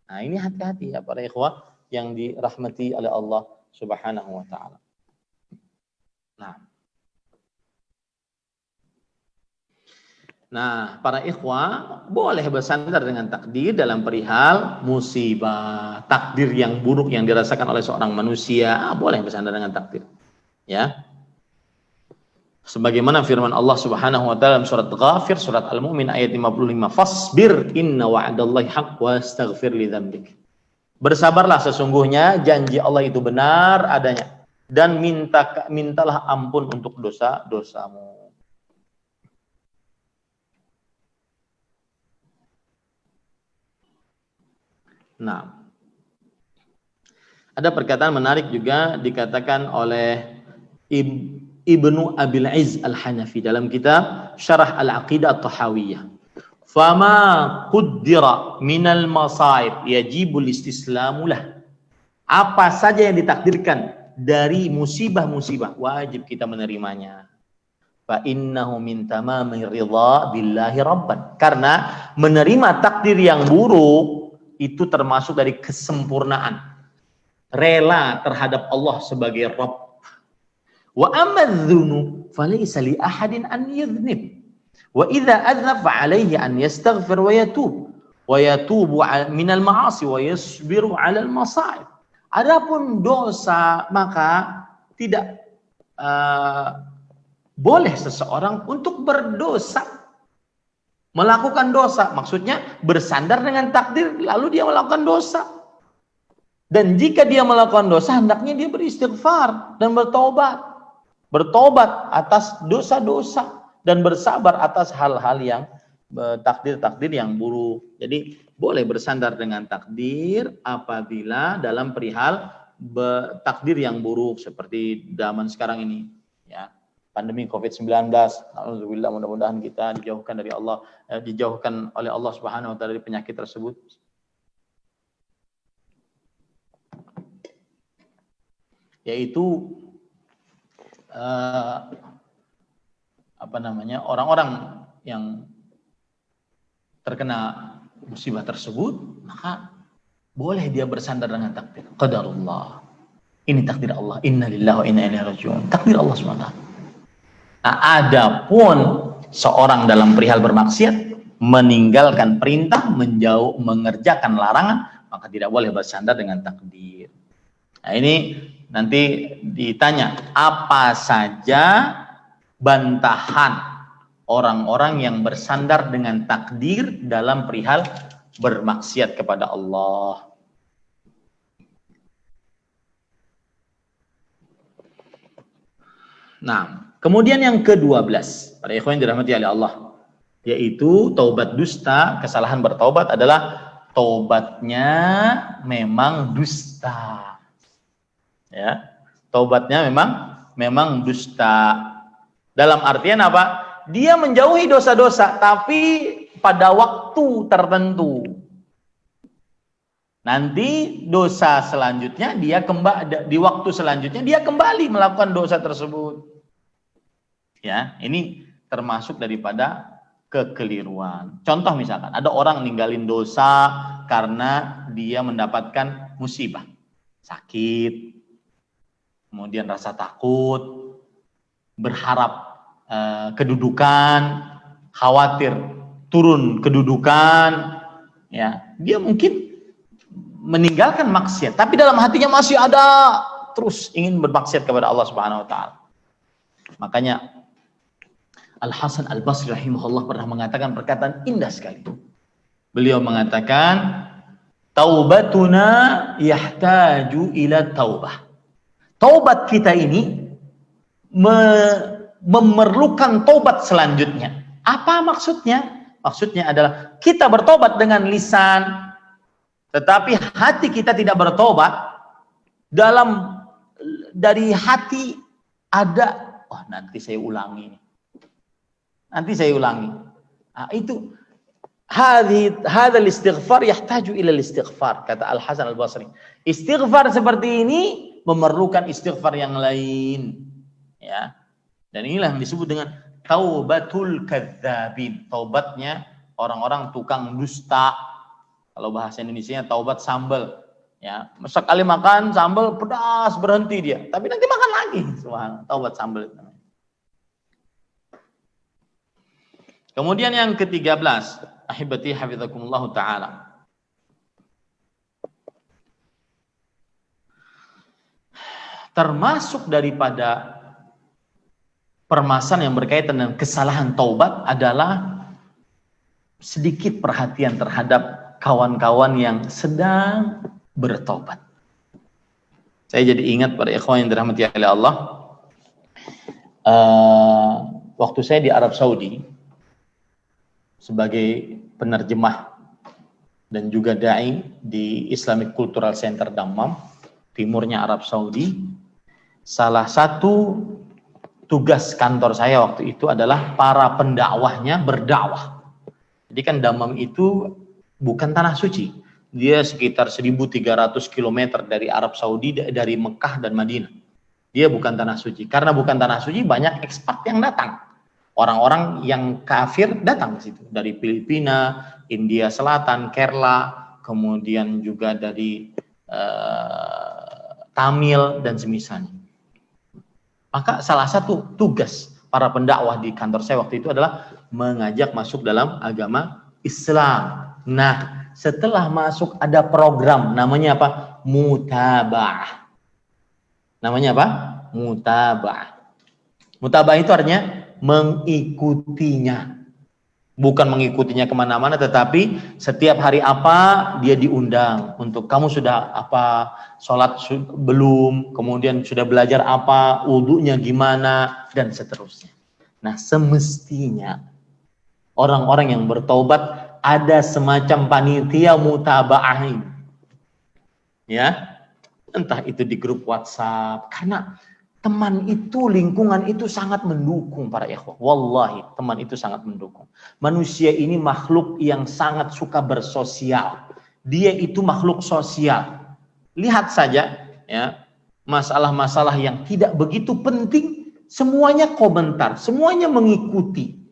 Nah, ini hati-hati ya para ikhwah yang dirahmati oleh Allah Subhanahu wa taala. Nah, para ikhwah boleh bersandar dengan takdir dalam perihal musibah, takdir yang buruk yang dirasakan oleh seorang manusia, boleh bersandar dengan takdir. Ya. Sebagaimana firman Allah Subhanahu wa taala dalam surat Ghafir, surat Al-Mu'min ayat 55, "Fasbir inna wa'dallahi haqq wastaghfir li dzambik." Bersabarlah, sesungguhnya janji Allah itu benar adanya, dan mintalah ampun untuk dosa-dosamu. Nah, ada perkataan menarik juga dikatakan oleh Ibnu Abil Izz Al-Hanafi dalam kitab Syarah Al-Aqidah At-Tahawiyah. Fama quddira minal masaib yajibul istislamu lah. Apa saja yang ditakdirkan dari musibah-musibah, wajib kita menerimanya. Fa innahu min tamami ridha billahi rabban. Karena menerima takdir yang buruk itu termasuk dari kesempurnaan, rela terhadap Allah sebagai Rabb. Wa amadzunu falaysa li ahadin an yadhnib. Wa idza adznab fa alayhi an yastaghfir wa yatubu minal ma'asi wa yasbiru 'alal masa'ib. Adapun dosa maka tidak boleh seseorang untuk berdosa, melakukan dosa, maksudnya bersandar dengan takdir lalu dia melakukan dosa. Dan jika dia melakukan dosa, hendaknya dia beristighfar dan bertobat atas dosa-dosa dan bersabar atas hal-hal yang takdir-takdir yang buruk. Jadi boleh bersandar dengan takdir apabila dalam perihal takdir yang buruk seperti zaman sekarang ini, ya, pandemi COVID-19. Alhamdulillah, mudah-mudahan kita dijauhkan dari Allah, dijauhkan oleh Allah Subhanahu wa taala dari penyakit tersebut. Yaitu orang-orang yang terkena musibah tersebut, maka boleh dia bersandar dengan takdir. Qadarullah. Ini takdir Allah. Inna lillahi wa inna ilaihi raji'un. Takdir Allah SWT. Nah, adapun seorang dalam perihal bermaksiat, meninggalkan perintah, mengerjakan larangan, maka tidak boleh bersandar dengan takdir. Nah, ini nanti ditanya apa saja bantahan orang-orang yang bersandar dengan takdir dalam perihal bermaksiat kepada Allah. Nah, kemudian yang ke-12, para ikhwan yang dirahmati oleh Allah, yaitu taubat dusta. Kesalahan bertaubat adalah taubatnya memang dusta. Ya, taubatnya memang dusta. Dalam artian apa? Dia menjauhi dosa-dosa, tapi pada waktu tertentu. Nanti dosa selanjutnya dia di waktu selanjutnya dia kembali melakukan dosa tersebut. Ya, ini termasuk daripada kekeliruan. Contoh misalkan ada orang ninggalin dosa karena dia mendapatkan musibah, sakit, kemudian rasa takut, berharap kedudukan, khawatir turun kedudukan, ya, dia mungkin meninggalkan maksiat, tapi dalam hatinya masih ada terus ingin bermaksiat kepada Allah Subhanahu wa taala. Makanya Al-Hasan Al-Basri rahimahullah pernah mengatakan perkataan indah sekali. Beliau mengatakan, taubatuna yahtaju ila taubah. Taubat kita ini memerlukan taubat selanjutnya. Apa maksudnya? Maksudnya adalah kita bertobat dengan lisan, tetapi hati kita tidak bertobat. Dari hati ada, oh nanti saya ulangi. Nah, itu hadzal istighfar yahtaju ila istighfar, kata Al-Hasan Al-Basri. Istighfar seperti ini memerlukan istighfar yang lain, ya. Dan inilah yang disebut dengan taubatul kadzabin, taubatnya orang-orang tukang dusta. Kalau bahasa Indonesianya taubat sambal, ya. Sekali makan sambal pedas berhenti dia, tapi nanti makan lagi. Subhanallah, taubat sambal. Kemudian yang ke-13, ahibati hafizakumullah taala. Termasuk daripada permasalahan yang berkaitan dengan kesalahan taubat adalah sedikit perhatian terhadap kawan-kawan yang sedang bertaubat. Saya jadi ingat pada ikhwan yang dirahmati oleh Allah, waktu saya di Arab Saudi sebagai penerjemah dan juga dai di Islamic Cultural Center Dammam, timurnya Arab Saudi, salah satu tugas kantor saya waktu itu adalah para pendakwahnya berdakwah. Jadi kan Dammam itu bukan tanah suci. Dia sekitar 1.300 km dari Arab Saudi, dari Mekah dan Madinah. Dia bukan tanah suci. Karena bukan tanah suci, banyak ekspat yang datang. Orang-orang yang kafir datang ke situ. Dari Filipina, India Selatan, Kerala, kemudian juga dari Tamil dan semisalnya. Maka salah satu tugas para pendakwah di kantor saya waktu itu adalah mengajak masuk dalam agama Islam. Nah, setelah masuk ada program namanya apa? Mutaba'ah. Namanya apa? Mutaba'ah. Mutaba'ah itu artinya mengikutinya. Bukan mengikutinya kemana-mana, tetapi setiap hari apa dia diundang untuk kamu sudah apa, sholat belum, kemudian sudah belajar apa, wudunya gimana, dan seterusnya. Nah, semestinya orang-orang yang bertaubat ada semacam panitia mutaba'ah ini. Ya, entah itu di grup WhatsApp, karena teman itu, lingkungan itu sangat mendukung para ikhwah. Wallahi, teman itu sangat mendukung. Manusia ini makhluk yang sangat suka bersosial. Dia itu makhluk sosial. Lihat saja ya, masalah-masalah yang tidak begitu penting, semuanya komentar, semuanya mengikuti.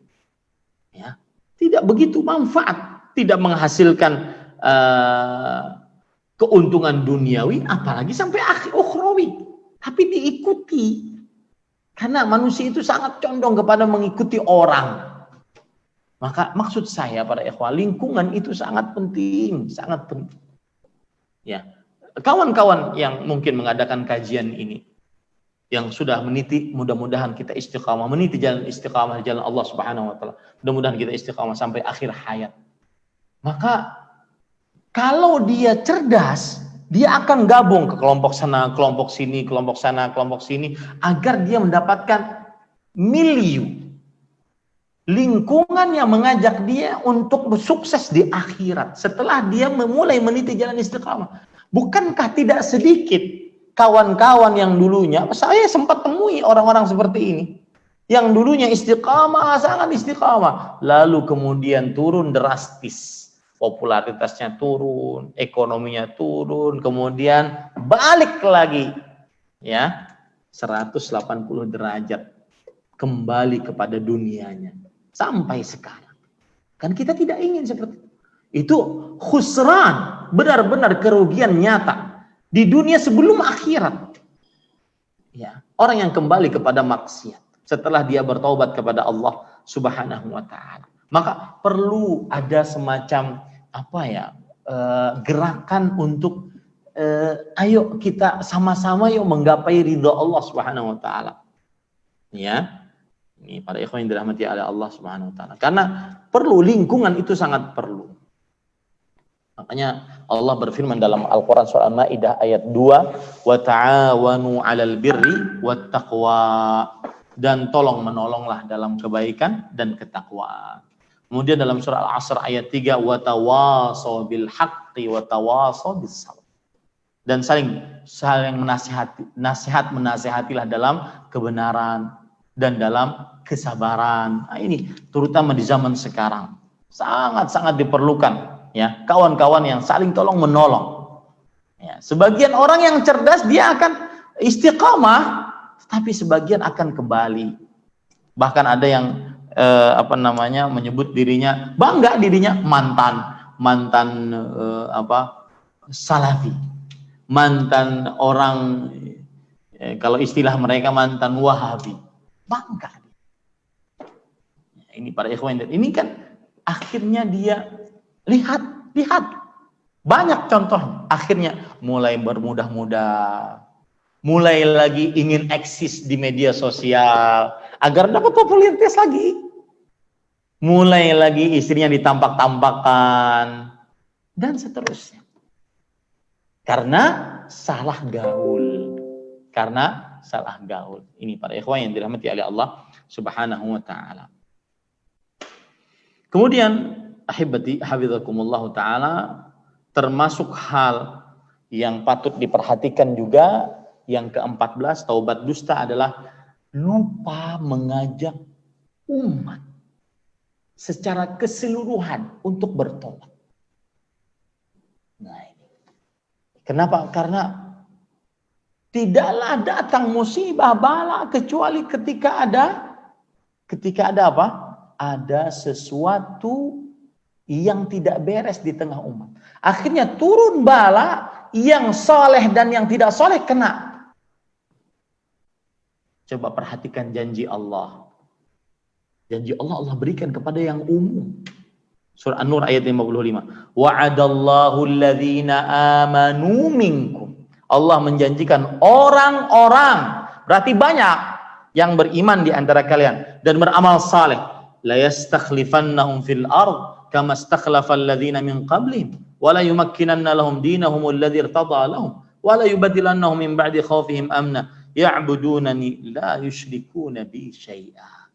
Ya, tidak begitu manfaat, tidak menghasilkan keuntungan duniawi, apalagi sampai ukhrawi. Tapi diikuti. Karena manusia itu sangat condong kepada mengikuti orang. Maka maksud saya para ikhwah, lingkungan itu sangat penting, sangat penting. Ya, kawan-kawan yang mungkin mengadakan kajian ini, yang sudah meniti, mudah-mudahan kita istiqamah, meniti jalan istiqamah, jalan Allah Subhanahu wa taala. Mudah-mudahan kita istiqamah sampai akhir hayat. Maka kalau dia cerdas, dia akan gabung ke kelompok sana, kelompok sini, kelompok sana, kelompok sini, agar dia mendapatkan milieu, lingkungan yang mengajak dia untuk sukses di akhirat setelah dia memulai meniti jalan istiqamah. Bukankah tidak sedikit kawan-kawan yang dulunya, saya sempat temui orang-orang seperti ini, yang dulunya istiqamah, sangat istiqamah, lalu kemudian turun drastis. Popularitasnya turun, ekonominya turun, kemudian balik lagi ya 180 derajat kembali kepada dunianya sampai sekarang. Kan kita tidak ingin seperti itu. Itu khusran, benar-benar kerugian nyata di dunia sebelum akhirat. Ya, orang yang kembali kepada maksiat setelah dia bertaubat kepada Allah Subhanahu wa taala. Maka perlu ada semacam apa ya, gerakan untuk ayo kita sama-sama yuk menggapai ridha Allah Subhanahu wa taala. Ya. Ini para ikhwan yang dirahmati oleh Allah Subhanahu wa taala. Karena perlu, lingkungan itu sangat perlu. Makanya Allah berfirman dalam Al-Qur'an surah Al-Maidah ayat 2, "Wa ta'awanu 'alal birri wat taqwa." Dan tolong menolonglah dalam kebaikan dan ketakwaan. Kemudian dalam surah Al-Asr ayat 3, wa tawasaw bil haqqi wa tawasaw bis sabr. Dan saling menasihatilah dalam kebenaran dan dalam kesabaran. Nah, ini terutama di zaman sekarang sangat-sangat diperlukan ya, kawan-kawan yang saling tolong menolong. Ya, sebagian orang yang cerdas dia akan istiqamah, tapi sebagian akan kembali. Bahkan ada yang menyebut dirinya, bangga dirinya mantan salafi, mantan orang, kalau istilah mereka mantan wahabi, bangga. Ini para ikhwan, ini kan akhirnya dia lihat banyak contoh, akhirnya mulai bermudah-mudah, mulai lagi ingin eksis di media sosial agar dapat popularitas lagi. Mulai lagi istrinya ditampak-tampakkan dan seterusnya. Karena salah gaul. Ini para ikhwan yang dirahmati oleh Allah Subhanahu wa taala. Kemudian ahibati hafizakumullah taala, termasuk hal yang patut diperhatikan juga yang ke-14 taubat dusta adalah lupa mengajak umat secara keseluruhan untuk bertobat. Nah, ini. Kenapa? Karena tidaklah datang musibah bala kecuali ketika ada apa? Ada sesuatu yang tidak beres di tengah umat. Akhirnya turun bala, yang soleh dan yang tidak soleh kena. Coba perhatikan janji Allah. Janji Allah berikan kepada yang umum. Surah An-Nur ayat 55. Wa'adallahu alladhina amanu minkum. Allah menjanjikan orang-orang, berarti banyak yang beriman di antara kalian dan beramal saleh, la yastakhlifannahum fil ard kama istakhlafal ladzina min qablihim wa la yumakkinanna lahum dinahum alladzi irtada lahum wa la yubaddilannahum min ba'di khaufihim amna ya'budunani la yusyrikuna bi syai'a.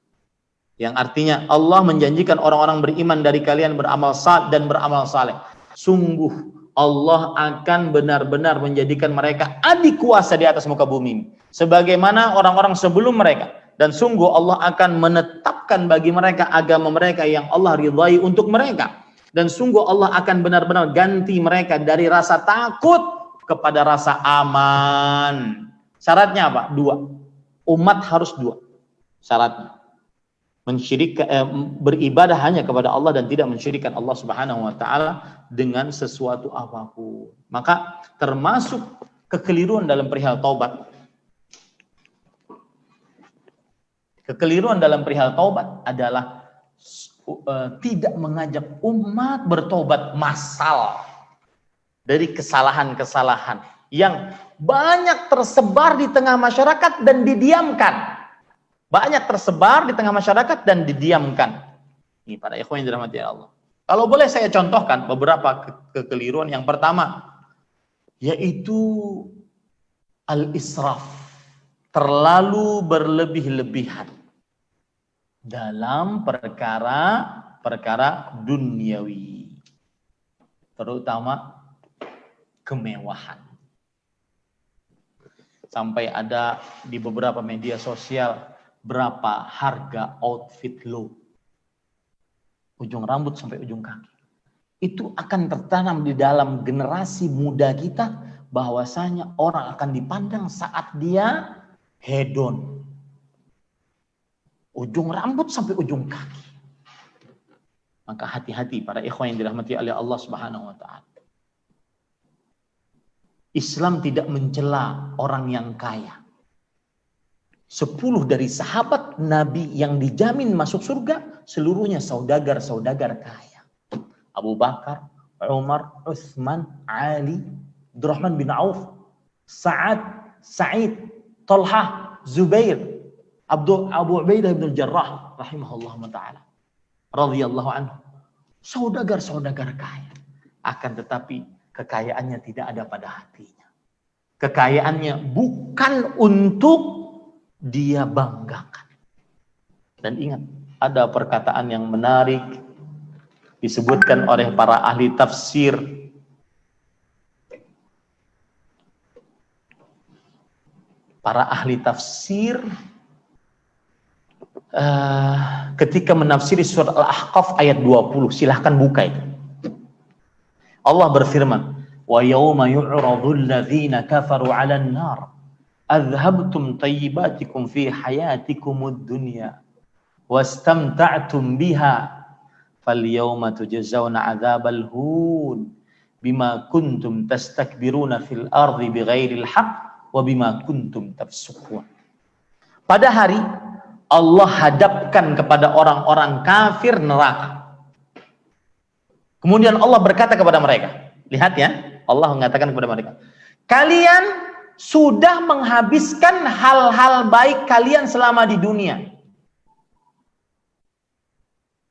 Yang artinya Allah menjanjikan orang-orang beriman dari kalian beramal saleh. Sungguh Allah akan benar-benar menjadikan mereka adik kuasa di atas muka bumi ini, sebagaimana orang-orang sebelum mereka. Dan sungguh Allah akan menetapkan bagi mereka agama mereka yang Allah ridhai untuk mereka. Dan sungguh Allah akan benar-benar ganti mereka dari rasa takut kepada rasa aman. Syaratnya apa? 2. Umat harus 2 syaratnya. Beribadah hanya kepada Allah dan tidak mensyirikkan Allah Subhanahu wa taala dengan sesuatu apapun. Maka termasuk kekeliruan dalam perihal taubat. Kekeliruan dalam perihal taubat adalah tidak mengajak umat bertobat massal dari kesalahan-kesalahan yang banyak tersebar di tengah masyarakat dan didiamkan. Banyak tersebar di tengah masyarakat dan didiamkan. Ini para ikhwan yang dirahmati Allah. Kalau boleh saya contohkan beberapa kekeliruan. Yang pertama yaitu al-israf, terlalu berlebih-lebihan dalam perkara duniawi, terutama kemewahan. Sampai ada di beberapa media sosial berapa harga outfit lo, ujung rambut sampai ujung kaki. Itu akan tertanam di dalam generasi muda kita, bahwasanya orang akan dipandang saat dia hedon, ujung rambut sampai ujung kaki. Maka hati-hati para ikhwan yang dirahmati oleh Allah Subhanahu wa taala. Islam tidak mencela orang yang kaya. 10 dari sahabat Nabi yang dijamin masuk surga, seluruhnya saudagar-saudagar kaya. Abu Bakar, Umar, Utsman, Ali, Abdurrahman bin Auf, Sa'id, Talha, Zubair, Abu Ubaidah bin Jarrah rahimahullah ta'ala radhiyallahu anhu. Saudagar-saudagar kaya. Akan tetapi kekayaannya tidak ada pada hatinya. Kekayaannya bukan untuk dia banggakan. Dan ingat, ada perkataan yang menarik disebutkan oleh para ahli tafsir. Para ahli tafsir ketika menafsiri surat Al-Ahqaf ayat 20, silahkan buka itu. Allah berfirman, "Wa yauma yu'radul ladzina kafaru 'alan nar adhabtum tayyibatikum fi hayatikumud dunya wastamta'tum biha falyawma tujzauna 'adzabal hun bima kuntum tastakbiruna fil ardi bighairil haqq wa bima kuntum tafsukun." Pada hari Allah hadapkan kepada orang-orang kafir neraka. Kemudian Allah berkata kepada mereka, lihat ya, Allah mengatakan kepada mereka, kalian sudah menghabiskan hal-hal baik kalian selama di dunia.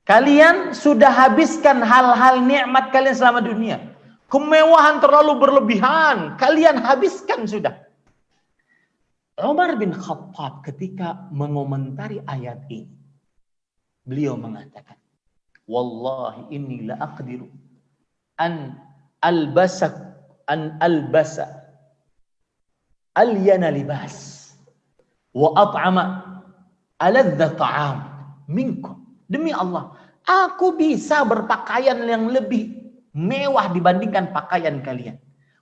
Kalian sudah habiskan hal-hal nikmat kalian selama di dunia. Kemewahan terlalu berlebihan, kalian habiskan sudah. Umar bin Khattab ketika mengomentari ayat ini, beliau mengatakan, wallahi inni la aqdiru an albasa alyana libas wa at'ama aladza ta'am minkum. Demi Allah, aku bisa berpakaian yang lebih mewah dibandingkan pakaian kalian,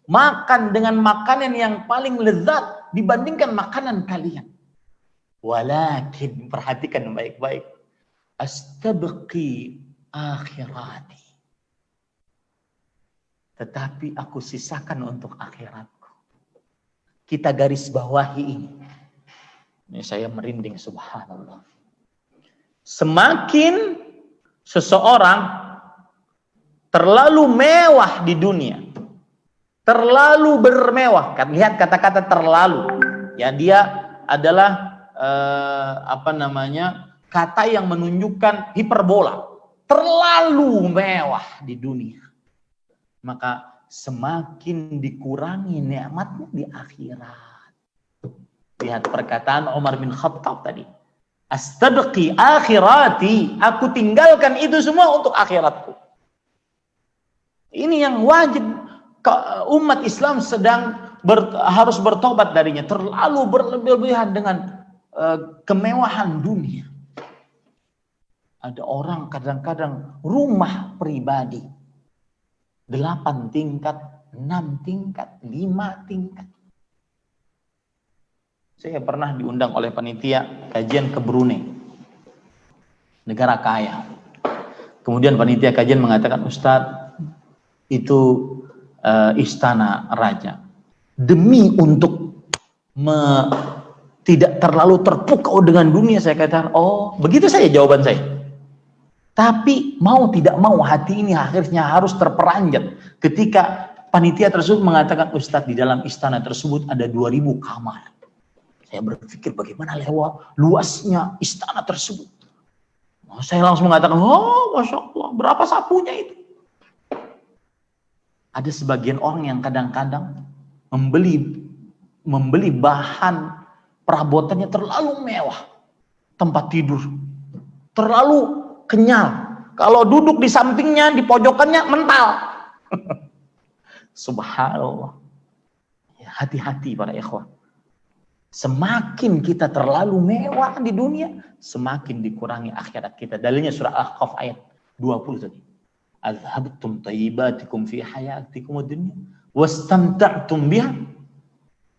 makan dengan makanan yang paling lezat dibandingkan makanan kalian. Walakin, perhatikan baik-baik, astabqi akhirati, tetapi aku sisakan untuk akhiratku. Kita garis bawahi ini. Ini saya merinding, subhanallah. Semakin seseorang terlalu mewah di dunia, terlalu bermewah, lihat kata-kata terlalu, ya, dia adalah kata yang menunjukkan hiperbola, terlalu mewah di dunia, maka semakin dikurangi nikmatnya di akhirat. Lihat perkataan Umar bin Khattab tadi, astabqi akhirati, aku tinggalkan itu semua untuk akhiratku. Ini yang wajib umat Islam harus bertobat darinya, terlalu berlebihan dengan kemewahan dunia. Ada orang kadang-kadang rumah pribadi 8 tingkat, 6 tingkat, 5 tingkat. Saya pernah diundang oleh panitia kajian ke Brunei, negara kaya. Kemudian panitia kajian mengatakan, Ustadz, itu istana raja. Demi untuk tidak terlalu terpukau dengan dunia, saya katakan, oh begitu saja jawaban saya. Tapi mau tidak mau hati ini akhirnya harus terperanjat ketika panitia tersebut mengatakan, Ustadz, di dalam istana tersebut ada 2000 kamar. Saya berpikir bagaimana luasnya istana tersebut. Saya langsung mengatakan, oh Masya Allah, berapa sapunya itu? Ada sebagian orang yang kadang-kadang membeli bahan perabotannya terlalu mewah. Tempat tidur terlalu kenyal. Kalau duduk di sampingnya, di pojokannya mental. Subhanallah. Ya, hati-hati para ikhwah. Semakin kita terlalu mewah di dunia, semakin dikurangi akhirat kita. Dalilnya surah Al-Ahqaf ayat 20 tadi. Azhabtum tayyibatikum fi hayatikum ad-dunya wastamta'tum biha.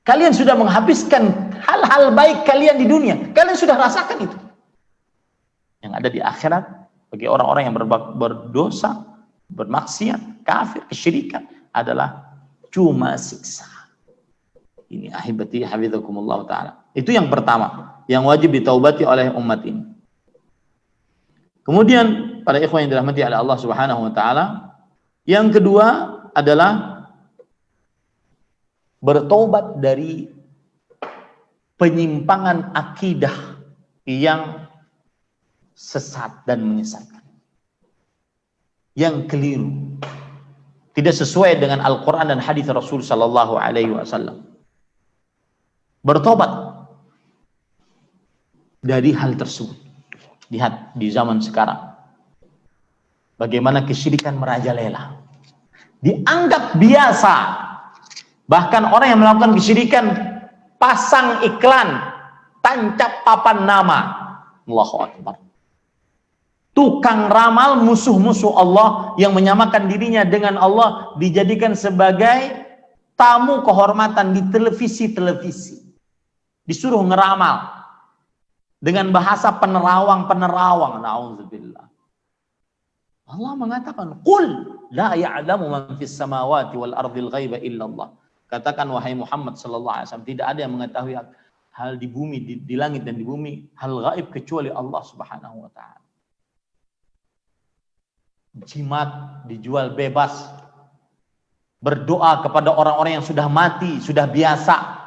Kalian sudah menghabiskan hal-hal baik kalian di dunia. Kalian sudah rasakan itu. Yang ada di akhirat bagi orang-orang yang berdosa, bermaksiat, kafir, kesyirikan adalah cuma siksa. Ini ahibati hafizakumullah ta'ala. Itu yang pertama, yang wajib ditaubati oleh umat ini. Kemudian para ikhwan yang dirahmati oleh Allah Subhanahu wa taala, yang kedua adalah bertobat dari penyimpangan akidah yang sesat dan menyesatkan, yang keliru, tidak sesuai dengan Al-Quran dan hadis Rasul Sallallahu Alaihi Wasallam. Bertobat dari hal tersebut. Lihat di zaman sekarang, bagaimana kesyirikan merajalela, dianggap biasa. Bahkan orang yang melakukan kesyirikan pasang iklan, tancap papan nama, Allahu Akbar. Tukang ramal, musuh-musuh Allah yang menyamakan dirinya dengan Allah dijadikan sebagai tamu kehormatan di televisi-televisi. Disuruh ngeramal dengan bahasa penerawang. Na'udzubillah. Allah mengatakan, "Qul la ya'lamu man fis samawati wal ardil ghaiba illallah." Katakan wahai Muhammad sallallahu alaihi wasallam, tidak ada yang mengetahui hal di bumi, di langit dan di bumi, hal gaib kecuali Allah Subhanahu wa taala. Jimat dijual bebas. Berdoa kepada orang-orang yang sudah mati, sudah biasa.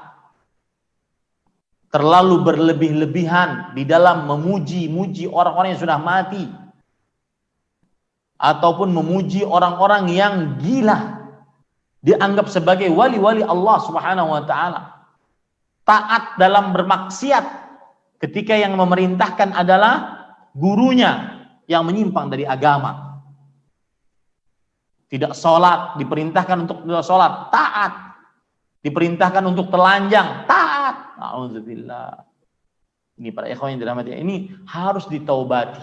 Terlalu berlebih-lebihan di dalam memuji-muji orang-orang yang sudah mati. Ataupun memuji orang-orang yang gila. Dianggap sebagai wali-wali Allah Subhanahu wa ta'ala. Taat dalam bermaksiat ketika yang memerintahkan adalah gurunya yang menyimpang dari agama. Tidak sholat, diperintahkan untuk tidak sholat, taat. Diperintahkan untuk telanjang, taat. Alhamdulillah. Ini para ikhwan yang dirahmati, ini harus ditaubati.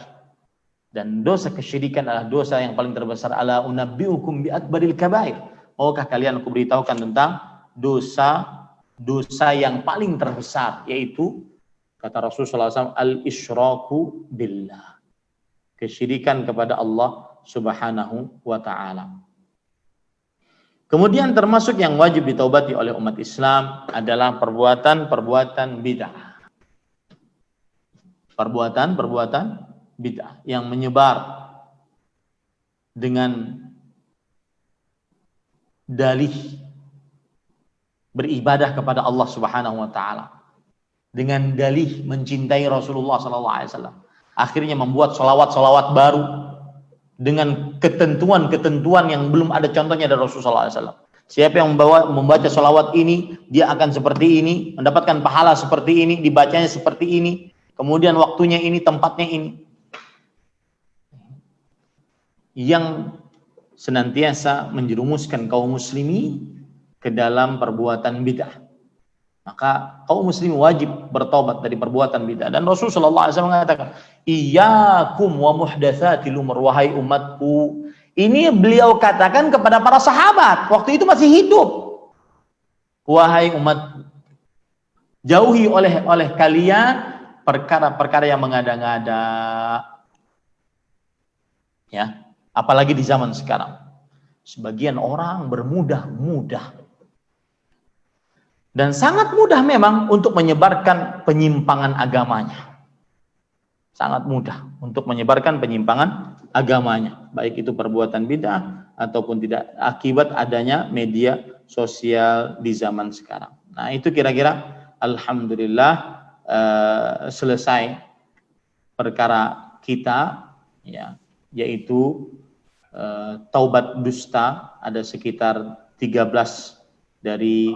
Dan dosa kesyirikan adalah dosa yang paling terbesar. Ala unabbiukum bi akbaril kabair. Maukah kalian aku beritahukan tentang dosa yang paling terbesar, yaitu kata Rasulullah SAW, al-isyraku billah. Kesyirikan kepada Allah Subhanahu wa ta'ala. Kemudian termasuk yang wajib ditaubati oleh umat Islam adalah perbuatan-perbuatan bid'ah. Perbuatan-perbuatan bid'ah yang menyebar dengan dalih beribadah kepada Allah Subhanahu wa taala dengan dalih mencintai Rasulullah SAW. Akhirnya membuat solawat-solawat baru dengan ketentuan-ketentuan yang belum ada contohnya dari Rasulullah SAW. Siapa yang membaca solawat ini, dia akan seperti ini, mendapatkan pahala seperti ini, dibacanya seperti ini, kemudian waktunya ini, tempatnya ini. Yang senantiasa menjerumuskan kaum muslimi ke dalam perbuatan bid'ah. Maka kaum muslim wajib bertobat dari perbuatan bid'ah. Dan Rasulullah SAW mengatakan, iyyakum wa muhdatsatil umur, wahai umatku. Ini beliau katakan kepada para sahabat waktu itu masih hidup. Wahai umatku, jauhi oleh kalian perkara-perkara yang mengada-ngada. Ya, apalagi di zaman sekarang. Sebagian orang bermudah-mudah dan sangat mudah memang untuk menyebarkan penyimpangan agamanya. Sangat mudah untuk menyebarkan penyimpangan agamanya, baik itu perbuatan bid'ah ataupun tidak, akibat adanya media sosial di zaman sekarang. Nah, itu kira-kira alhamdulillah selesai perkara kita, ya, yaitu taubat dusta. Ada sekitar 13 dari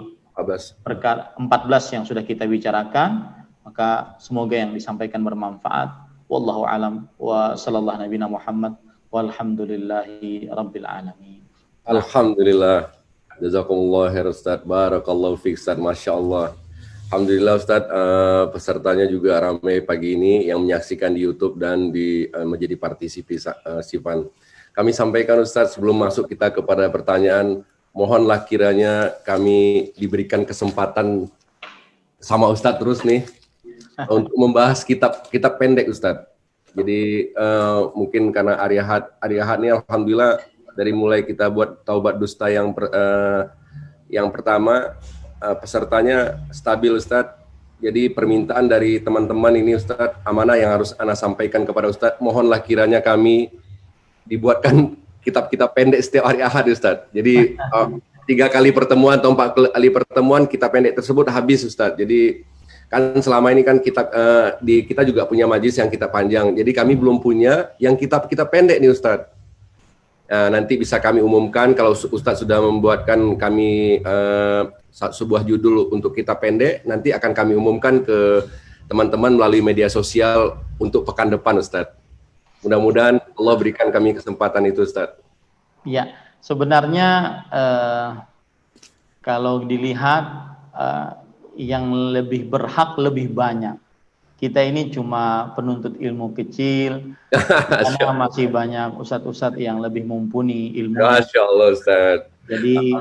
perkara 14 yang sudah kita bicarakan. Maka semoga yang disampaikan bermanfaat. Wallahu alam wa sallallahu nabiyana Muhammad walhamdulillahi rabbil alamin. Alhamdulillah. Jazakumullah khair Ustaz. Barakallahu fiik Ustaz. Masya Allah. Alhamdulillah Ustaz, pesertanya juga ramai pagi ini yang menyaksikan di YouTube dan menjadi partisipan. Kami sampaikan Ustaz, sebelum masuk kita kepada pertanyaan, mohonlah kiranya kami diberikan kesempatan sama Ustaz terus nih untuk membahas kitab pendek Ustaz. Jadi mungkin karena Aryahat ini alhamdulillah dari mulai kita buat taubat dusta yang pertama, pesertanya stabil Ustaz. Jadi permintaan dari teman-teman ini Ustaz, amanah yang harus Ana sampaikan kepada Ustaz, mohonlah kiranya kami dibuatkan kitab-kitab pendek setiap hari Ahad Ustaz. Jadi 3 kali pertemuan atau 4 kali pertemuan kitab pendek tersebut habis Ustaz. Jadi kan selama ini kan kita juga punya majlis yang kitab panjang. Jadi kami belum punya yang kitab pendek nih Ustaz. Nanti bisa kami umumkan kalau Ustaz sudah membuatkan kami sebuah judul untuk kitab pendek, nanti akan kami umumkan ke teman-teman melalui media sosial untuk pekan depan Ustaz. Mudah-mudahan Allah berikan kami kesempatan itu Ustaz. Ya, sebenarnya kalau dilihat yang lebih berhak lebih banyak. Kita ini cuma penuntut ilmu kecil, karena masih banyak ustadz-ustadz yang lebih mumpuni ilmu. Masya Allah Ustaz. Jadi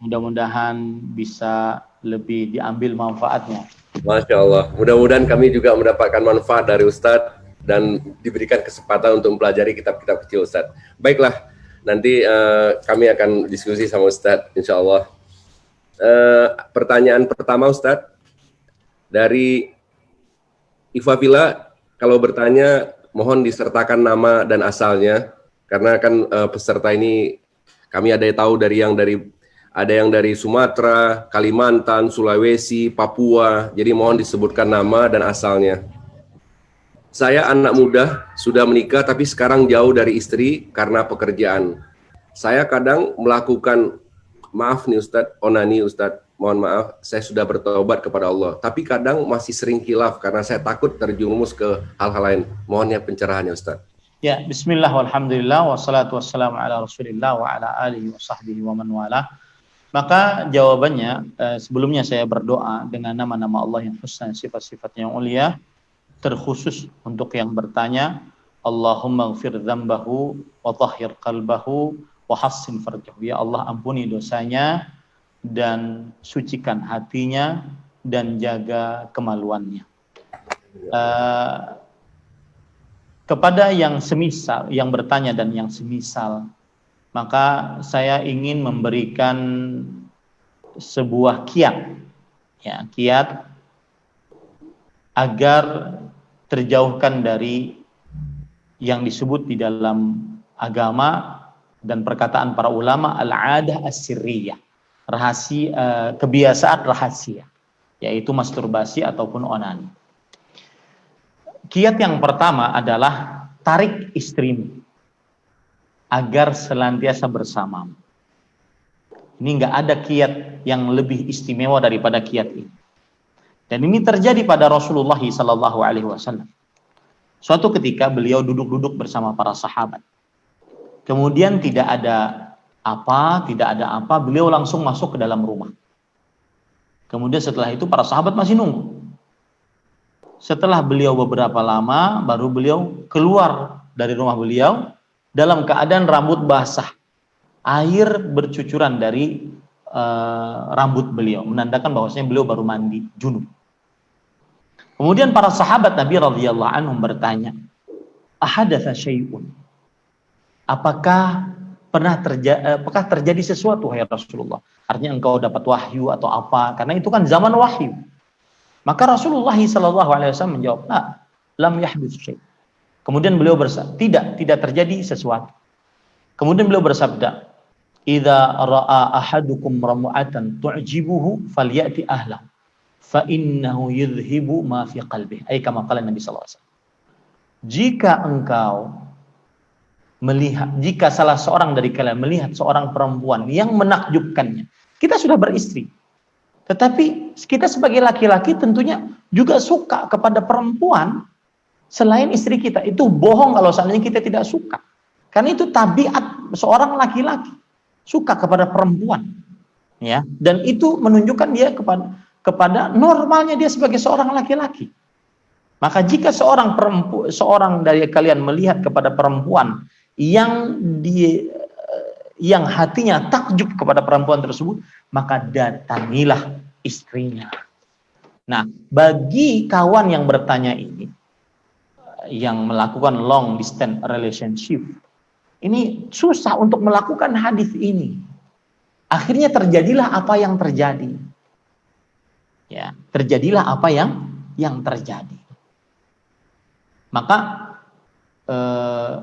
mudah-mudahan bisa lebih diambil manfaatnya. Masya Allah. Mudah-mudahan kami juga mendapatkan manfaat dari Ustadz dan diberikan kesempatan untuk mempelajari kitab-kitab kecil Ustadz. Baiklah, nanti kami akan diskusi sama Ustadz insya Allah. Pertanyaan pertama Ustadz dari Ifafila, kalau bertanya mohon disertakan nama dan asalnya, karena kan peserta ini kami ada yang tahu ada yang dari Sumatera, Kalimantan, Sulawesi, Papua, jadi mohon disebutkan nama dan asalnya. Saya anak muda, sudah menikah tapi sekarang jauh dari istri karena pekerjaan. Saya kadang melakukan, maaf nih Ustadz, onani Ustadz, mohon maaf, saya sudah bertobat kepada Allah. Tapi kadang masih sering khilaf karena saya takut terjerumus ke hal-hal lain. Mohonnya pencerahannya Ustadz. Ya, bismillah walhamdulillah wassalatu wassalamu ala rasulillah wa ala alihi wa sahbihi wa man wala. Maka jawabannya, sebelumnya saya berdoa dengan nama-nama Allah yang husna, sifat-sifatnya yang mulia, terkhusus untuk yang bertanya, Allahumma ghfir dzambahu wa tahhir qalbahu wa hassin farjahu. Ya Allah, ampuni dosanya dan sucikan hatinya dan jaga kemaluannya. Kepada yang semisal, yang bertanya dan yang semisal, maka saya ingin memberikan sebuah kiat, ya, kiat agar terjauhkan dari yang disebut di dalam agama dan perkataan para ulama al-'adah as-sirriyah, rahasia, kebiasaan rahasia. yaitu masturbasi ataupun onani. Kiat yang pertama adalah tarik istrimu agar senantiasa bersamamu. Ini nggak ada kiat yang lebih istimewa daripada kiat ini. Dan ini terjadi pada Rasulullah SAW. Suatu ketika beliau duduk-duduk bersama para sahabat. Kemudian tidak ada apa, beliau langsung masuk ke dalam rumah. Kemudian setelah itu para sahabat masih nunggu. Setelah beliau beberapa lama, baru beliau keluar dari rumah beliau dalam keadaan rambut basah. Air bercucuran dari rambut beliau, menandakan bahwasanya beliau baru mandi junub. Kemudian para sahabat Nabi radhiyallahu anhum bertanya, "Ahadatsa syai'un?" Apakah terjadi sesuatu wahai Rasulullah? Artinya engkau dapat wahyu atau apa? Karena itu kan zaman wahyu. Maka Rasulullah SAW menjawab, "La, lam yahdits syai'." Kemudian beliau bersabda, tidak terjadi sesuatu. Kemudian beliau bersabda, "Idza ra'a ahadukum ramu'atan tu'jibuhu falyati ahlahu fa innahu yudhibu ma fi qalbihi." Ay kama qala Nabi sallallahu alaihi wasallam. Jika salah seorang dari kalian melihat seorang perempuan yang menakjubkannya, kita sudah beristri. Tetapi kita sebagai laki-laki tentunya juga suka kepada perempuan selain istri kita. Itu bohong kalau seandainya kita tidak suka. Karena itu tabiat seorang laki-laki, suka kepada perempuan. Ya, dan itu menunjukkan dia kepada normalnya dia sebagai seorang laki-laki. Maka jika seorang dari kalian melihat kepada perempuan yang hatinya takjub kepada perempuan tersebut, maka datangilah istrinya. Nah, bagi kawan yang bertanya ini, yang melakukan long distance relationship, ini susah untuk melakukan hadis ini. Akhirnya terjadilah apa yang terjadi. Ya, terjadilah apa yang terjadi. Maka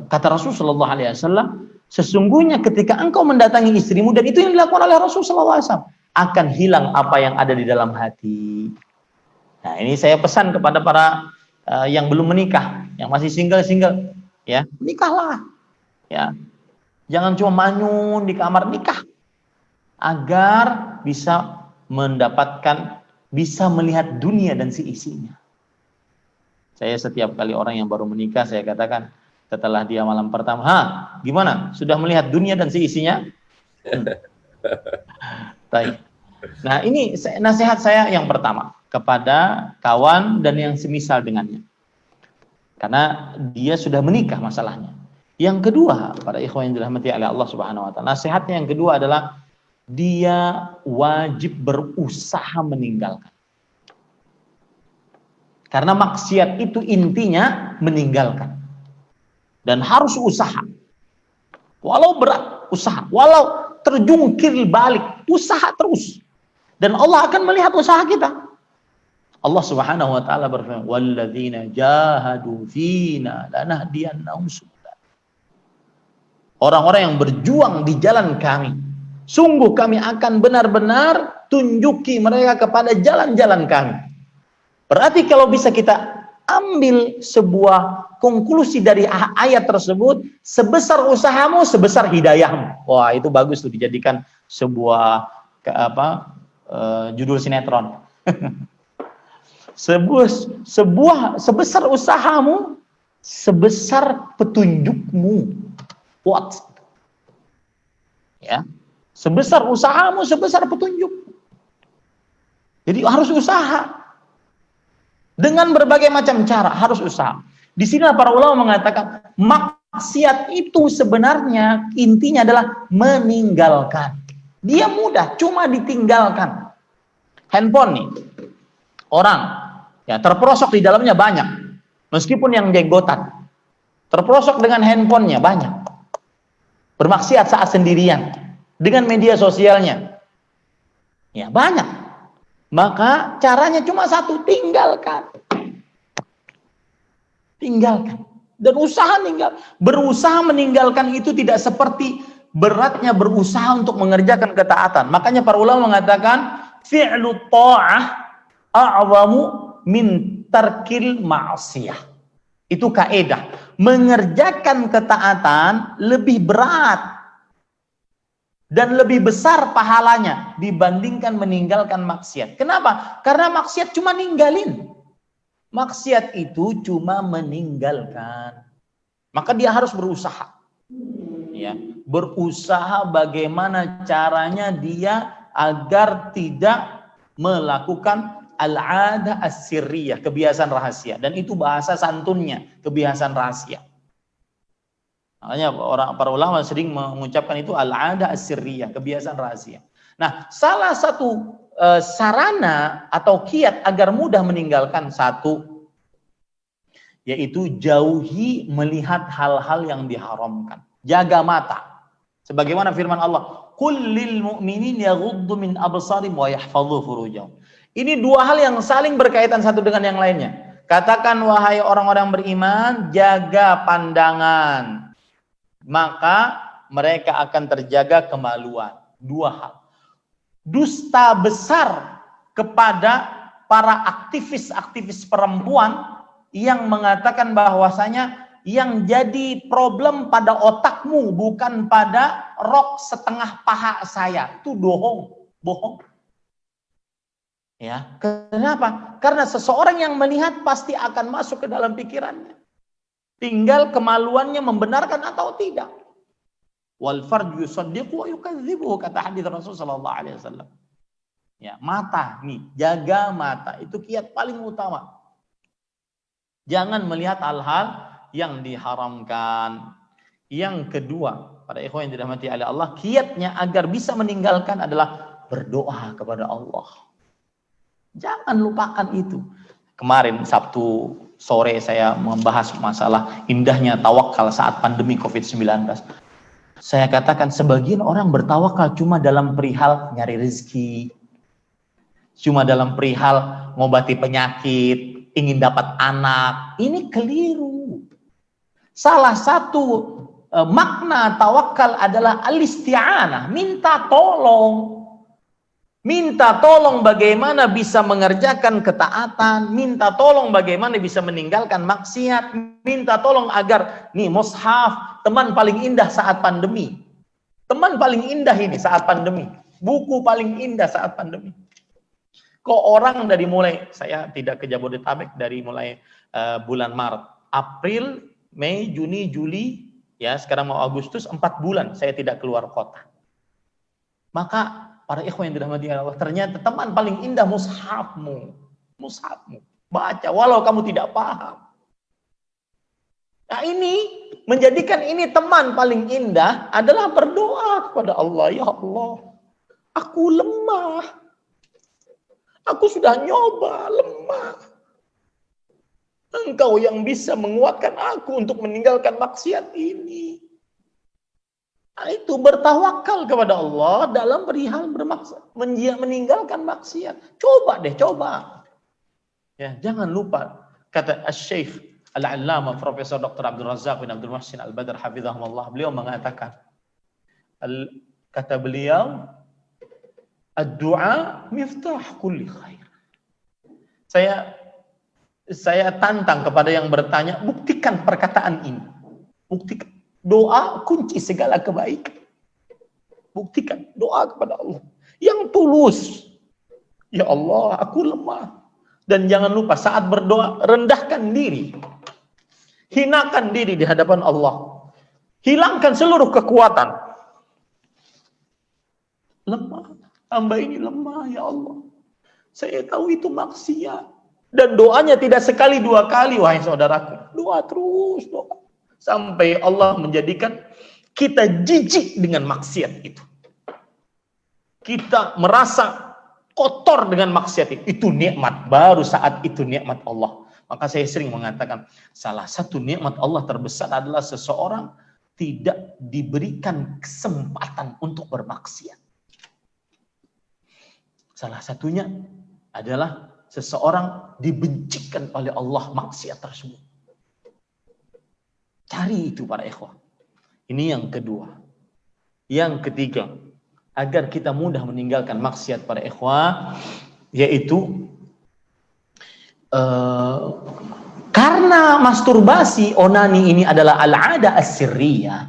kata Rasulullah SAW, sesungguhnya ketika engkau mendatangi istrimu, dan itu yang dilakukan oleh Rasulullah SAW, akan hilang apa yang ada di dalam hati. Nah, ini saya pesan kepada para yang belum menikah, yang masih single, ya, nikahlah, ya, jangan cuma manyun di kamar, nikah, agar bisa melihat dunia dan isinya. Saya setiap kali orang yang baru menikah, saya katakan setelah dia malam pertama, gimana? Sudah melihat dunia dan isinya? Nah, ini nasihat saya yang pertama kepada kawan dan yang semisal dengannya. Karena dia sudah menikah masalahnya. Yang kedua, para ikhwan yang dirahmati oleh Allah Subhanahu wa taala, nasihatnya yang kedua adalah dia wajib berusaha meninggalkan. Karena maksiat itu intinya meninggalkan. Dan harus usaha. Walau berat, usaha. Walau terjungkir balik, usaha terus. Dan Allah akan melihat usaha kita. Allah Subhanahu wa taala berfirman, "Walladzina jahadu fina lanahdiyannahum subulana." Orang-orang yang berjuang di jalan kami, sungguh kami akan benar-benar tunjuki mereka kepada jalan-jalan kami. Berarti kalau bisa kita ambil sebuah konklusi dari ayat tersebut, sebesar usahamu, sebesar hidayahmu. Wah, itu bagus tuh dijadikan sebuah judul sinetron. Sebesar usahamu, sebesar petunjukmu. What? Ya, sebesar usahamu, sebesar petunjuk. Jadi harus usaha. Dengan berbagai macam cara harus usaha. Di sini para ulama mengatakan maksiat itu sebenarnya intinya adalah meninggalkan. Dia mudah, cuma ditinggalkan. Handphone nih, orang ya terperosok di dalamnya banyak. Meskipun yang jenggotan, terperosok dengan handphonenya banyak. Bermaksiat saat sendirian dengan media sosialnya, ya banyak. Maka caranya cuma satu, tinggalkan. Tinggalkan. Dan berusaha meninggalkan itu tidak seperti beratnya berusaha untuk mengerjakan ketaatan. Makanya para ulama mengatakan fi'lu ta'ah a'zamu min tarkil ma'siyah. Itu kaidah. Mengerjakan ketaatan lebih berat dan lebih besar pahalanya dibandingkan meninggalkan maksiat. Kenapa? Karena maksiat cuma ninggalin. Maksiat itu cuma meninggalkan. Maka dia harus berusaha. Ya, berusaha bagaimana caranya dia agar tidak melakukan al-'adah as-sirriyah, kebiasaan rahasia. Dan itu bahasa santunnya, kebiasaan rahasia. Makanya para ulama sering mengucapkan itu al-'adah as-sirriyah, kebiasaan rahasia. Nah, salah satu sarana atau kiat agar mudah meninggalkan satu, yaitu jauhi melihat hal-hal yang diharamkan. Jaga mata. Sebagaimana firman Allah, "Qul lil mu'minin yaghuddu min absarihim wa yahfadhu furujahum." Ini dua hal yang saling berkaitan satu dengan yang lainnya. Katakan wahai orang-orang beriman, jaga pandangan. Maka mereka akan terjaga kemaluan. Dua hal. Dusta besar kepada para aktivis-aktivis perempuan yang mengatakan bahwasanya yang jadi problem pada otakmu bukan pada rok setengah paha saya. Itu bohong. Ya, kenapa? Karena seseorang yang melihat pasti akan masuk ke dalam pikirannya. Tinggal kemaluannya membenarkan atau tidak. Wal farju yusaddiqu wa yukadzibuhu, kata hadis Rasul sallallahu alaihi wasallam. Ya, mata nih, jaga mata. Itu kiat paling utama. Jangan melihat hal-hal yang diharamkan. Yang kedua, pada ikhwan yang dirahmati oleh Allah, kiatnya agar bisa meninggalkan adalah berdoa kepada Allah. Jangan lupakan itu. Kemarin Sabtu sore saya membahas masalah indahnya tawakal saat pandemi COVID-19. Saya katakan sebagian orang bertawakal cuma dalam perihal nyari rezeki, cuma dalam perihal ngobati penyakit, ingin dapat anak. Ini keliru. Salah satu makna tawakal adalah al-isti'anah, minta tolong. Minta tolong bagaimana bisa mengerjakan ketaatan, minta tolong bagaimana bisa meninggalkan maksiat, minta tolong agar nih mushaf, teman paling indah saat pandemi. Teman paling indah ini saat pandemi. Buku paling indah saat pandemi. Kok orang dari mulai, saya tidak ke Jabodetabek dari mulai bulan Maret, April, Mei, Juni, Juli, ya sekarang mau Agustus, 4 bulan saya tidak keluar kota. Maka para ikhwan yang dirahmati Allah, ternyata teman paling indah mushafmu. Baca walau kamu tidak paham. Nah, ini menjadikan ini teman paling indah adalah berdoa kepada Allah. Ya Allah, aku lemah. Aku sudah nyoba, lemah. Engkau yang bisa menguatkan aku untuk meninggalkan maksiat ini. Nah, itu bertawakal kepada Allah dalam perihal meninggalkan maksiat. Coba deh, coba. Ya, jangan lupa kata Asy-Syaikh Al-Allamah Profesor Dr. Abdul Razak bin Abdul Muhsin Al-Badr hafizahumullah, beliau mengatakan, kata beliau, ad-du'a miftah kulli khair. Saya tantang kepada yang bertanya, buktikan perkataan ini. Buktikan. Doa kunci segala kebaikan. Buktikan doa kepada Allah yang tulus. Ya Allah, aku lemah. Dan jangan lupa saat berdoa, rendahkan diri. Hinakan diri di hadapan Allah. Hilangkan seluruh kekuatan. Lemah. Hamba ini lemah, ya Allah. Saya tahu itu maksiat. Dan doanya tidak sekali dua kali, wahai saudaraku. Doa terus, doa. Sampai Allah menjadikan kita jijik dengan maksiat itu. Kita merasa kotor dengan maksiat itu. Itu nikmat. Baru saat itu nikmat Allah. Maka saya sering mengatakan, salah satu nikmat Allah terbesar adalah seseorang tidak diberikan kesempatan untuk bermaksiat. Salah satunya adalah seseorang dibencikan oleh Allah maksiat tersebut. Cari itu para ikhwah. Ini yang kedua. Yang ketiga, agar kita mudah meninggalkan maksiat para ikhwah, yaitu Karena masturbasi, onani ini adalah al-'ada as-sirriyah,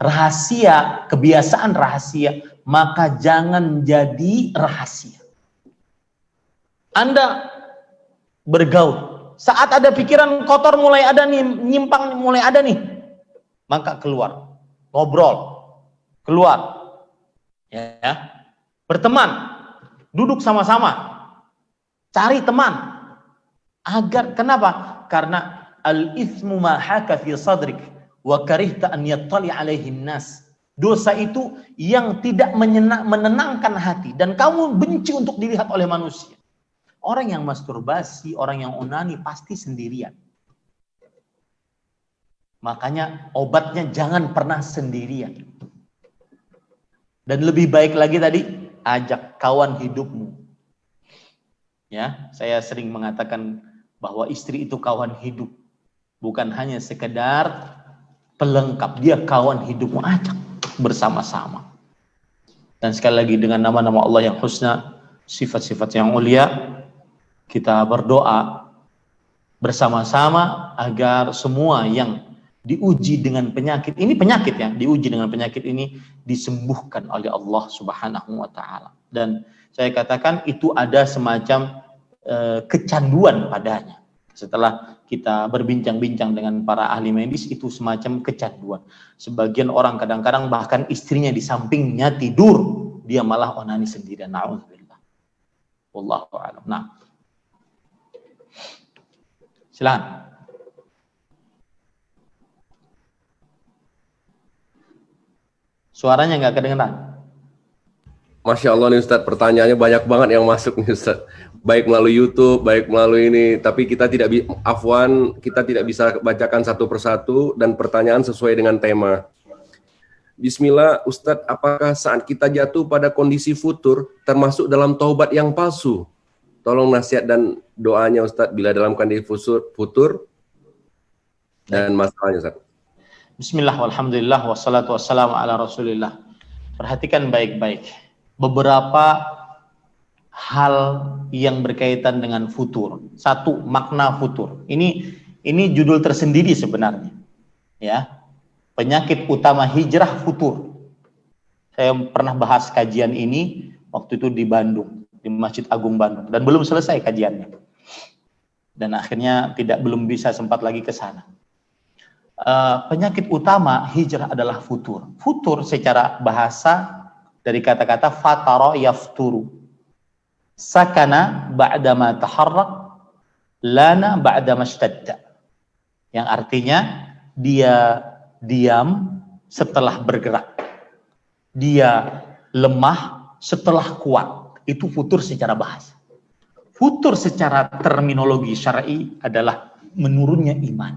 rahasia, kebiasaan rahasia, maka jangan jadi rahasia. Anda bergaul, saat ada pikiran kotor mulai ada nih, nyimpang mulai ada nih, maka keluar, ngobrol, keluar, ya, berteman, duduk sama-sama, cari teman. Agar kenapa? Karena al-ithmu ma haka fi sadrik wa karihta an yattali alaihi nas. Dosa itu yang tidak menenangkan hati dan kamu benci untuk dilihat oleh manusia. Orang yang masturbasi, orang yang onani pasti sendirian. Makanya obatnya jangan pernah sendirian. Dan lebih baik lagi tadi, ajak kawan hidupmu. Ya, saya sering mengatakan bahwa istri itu kawan hidup, bukan hanya sekedar pelengkap, dia kawan hidupmu, ajak bersama-sama. Dan sekali lagi dengan nama-nama Allah yang husna, sifat-sifat yang mulia, kita berdoa bersama-sama agar semua yang diuji dengan penyakit, ini penyakit ya, diuji dengan penyakit ini disembuhkan oleh Allah Subhanahu wa taala. Dan saya katakan itu ada semacam kecanduan padanya. Setelah kita berbincang-bincang dengan para ahli medis, itu semacam kecanduan. Sebagian orang kadang-kadang bahkan istrinya di sampingnya tidur, dia malah onani sendirian. Na'udzubillah. Wallahu a'lam. Nah, silakan. Suaranya nggak kedengeran. Masya Allah nih Ustadz, pertanyaannya banyak banget yang masuk nih Ustadz. Baik melalui YouTube, baik melalui ini. Tapi kita tidak bisa bacakan satu persatu dan pertanyaan sesuai dengan tema. Bismillah, Ustadz, apakah saat kita jatuh pada kondisi futur termasuk dalam taubat yang palsu? Tolong nasihat dan doanya Ustadz bila dalam kondisi futur dan masalahnya Ustadz. Bismillah, walhamdulillah, wassalatu wassalamu ala rasulillah. Perhatikan baik-baik. Beberapa hal yang berkaitan dengan futur. Satu, makna futur. Ini judul tersendiri sebenarnya. Ya. Penyakit utama hijrah futur. Saya pernah bahas kajian ini waktu itu di Bandung, di Masjid Agung Bandung, dan belum selesai kajiannya. Dan akhirnya belum bisa sempat lagi ke sana. Penyakit utama hijrah adalah futur. Futur secara bahasa dari kata-kata fatara yafturu. Sakana ba'dama taharrak, lana ba'dama ishtadda. Yang artinya dia diam setelah bergerak. Dia lemah setelah kuat. Itu futur secara bahasa. Futur secara terminologi syar'i adalah menurunnya iman.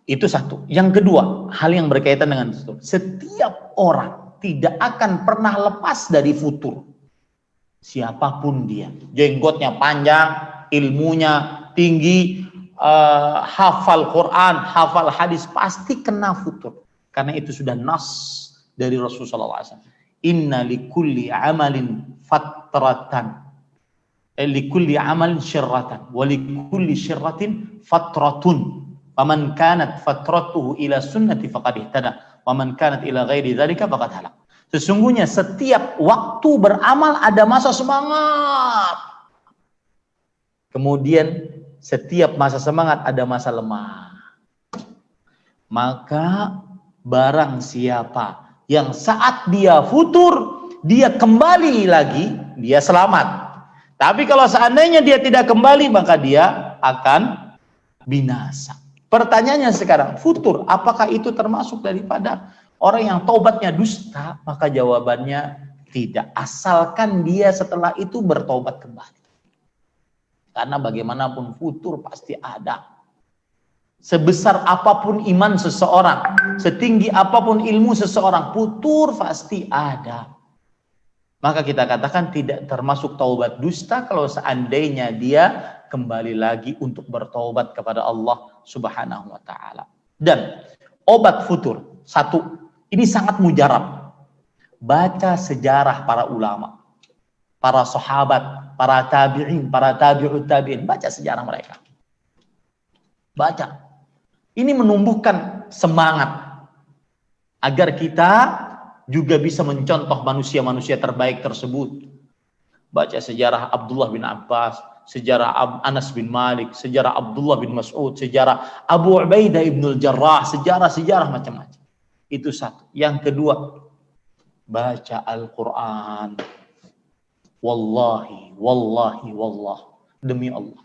Itu satu. Yang kedua, hal yang berkaitan dengan futur. Setiap orang tidak akan pernah lepas dari futur. Siapapun dia. Jenggotnya panjang, ilmunya tinggi, hafal Quran, hafal hadis, pasti kena futur. Karena itu sudah nas dari Rasulullah SAW. Inna likulli amalin fatratan. Likulli amalin syirratan. Wa likulli syirratin fatratun. Faman kanat fatratuhu ila sunnati faqad ihtada. Waman kanat ila ghairi dzalika faqad halak. Sesungguhnya setiap waktu beramal ada masa semangat. Kemudian setiap masa semangat ada masa lemah. Maka barang siapa yang saat dia futur, dia kembali lagi, dia selamat. Tapi kalau seandainya dia tidak kembali, maka dia akan binasa. Pertanyaannya sekarang, futur, apakah itu termasuk daripada orang yang taubatnya dusta? Maka jawabannya tidak, asalkan dia setelah itu bertobat kembali. Karena bagaimanapun futur pasti ada. Sebesar apapun iman seseorang, setinggi apapun ilmu seseorang, futur pasti ada. Maka kita katakan tidak termasuk taubat dusta kalau seandainya dia kembali lagi untuk bertaubat kepada Allah Subhanahu wa taala. Dan obat futur, satu, ini sangat mujarab. Baca sejarah para ulama. para sahabat, para tabi'in, para tabi'ut tabi'in. Baca sejarah mereka. Baca. Ini menumbuhkan semangat agar kita juga bisa mencontoh manusia-manusia terbaik tersebut. Baca sejarah Abdullah bin Abbas, sejarah Anas bin Malik, sejarah Abdullah bin Mas'ud, sejarah Abu Ubaidah ibnul Jarrah, sejarah-sejarah macam-macam. Itu satu. Yang kedua, baca Al-Quran. Wallahi, demi Allah.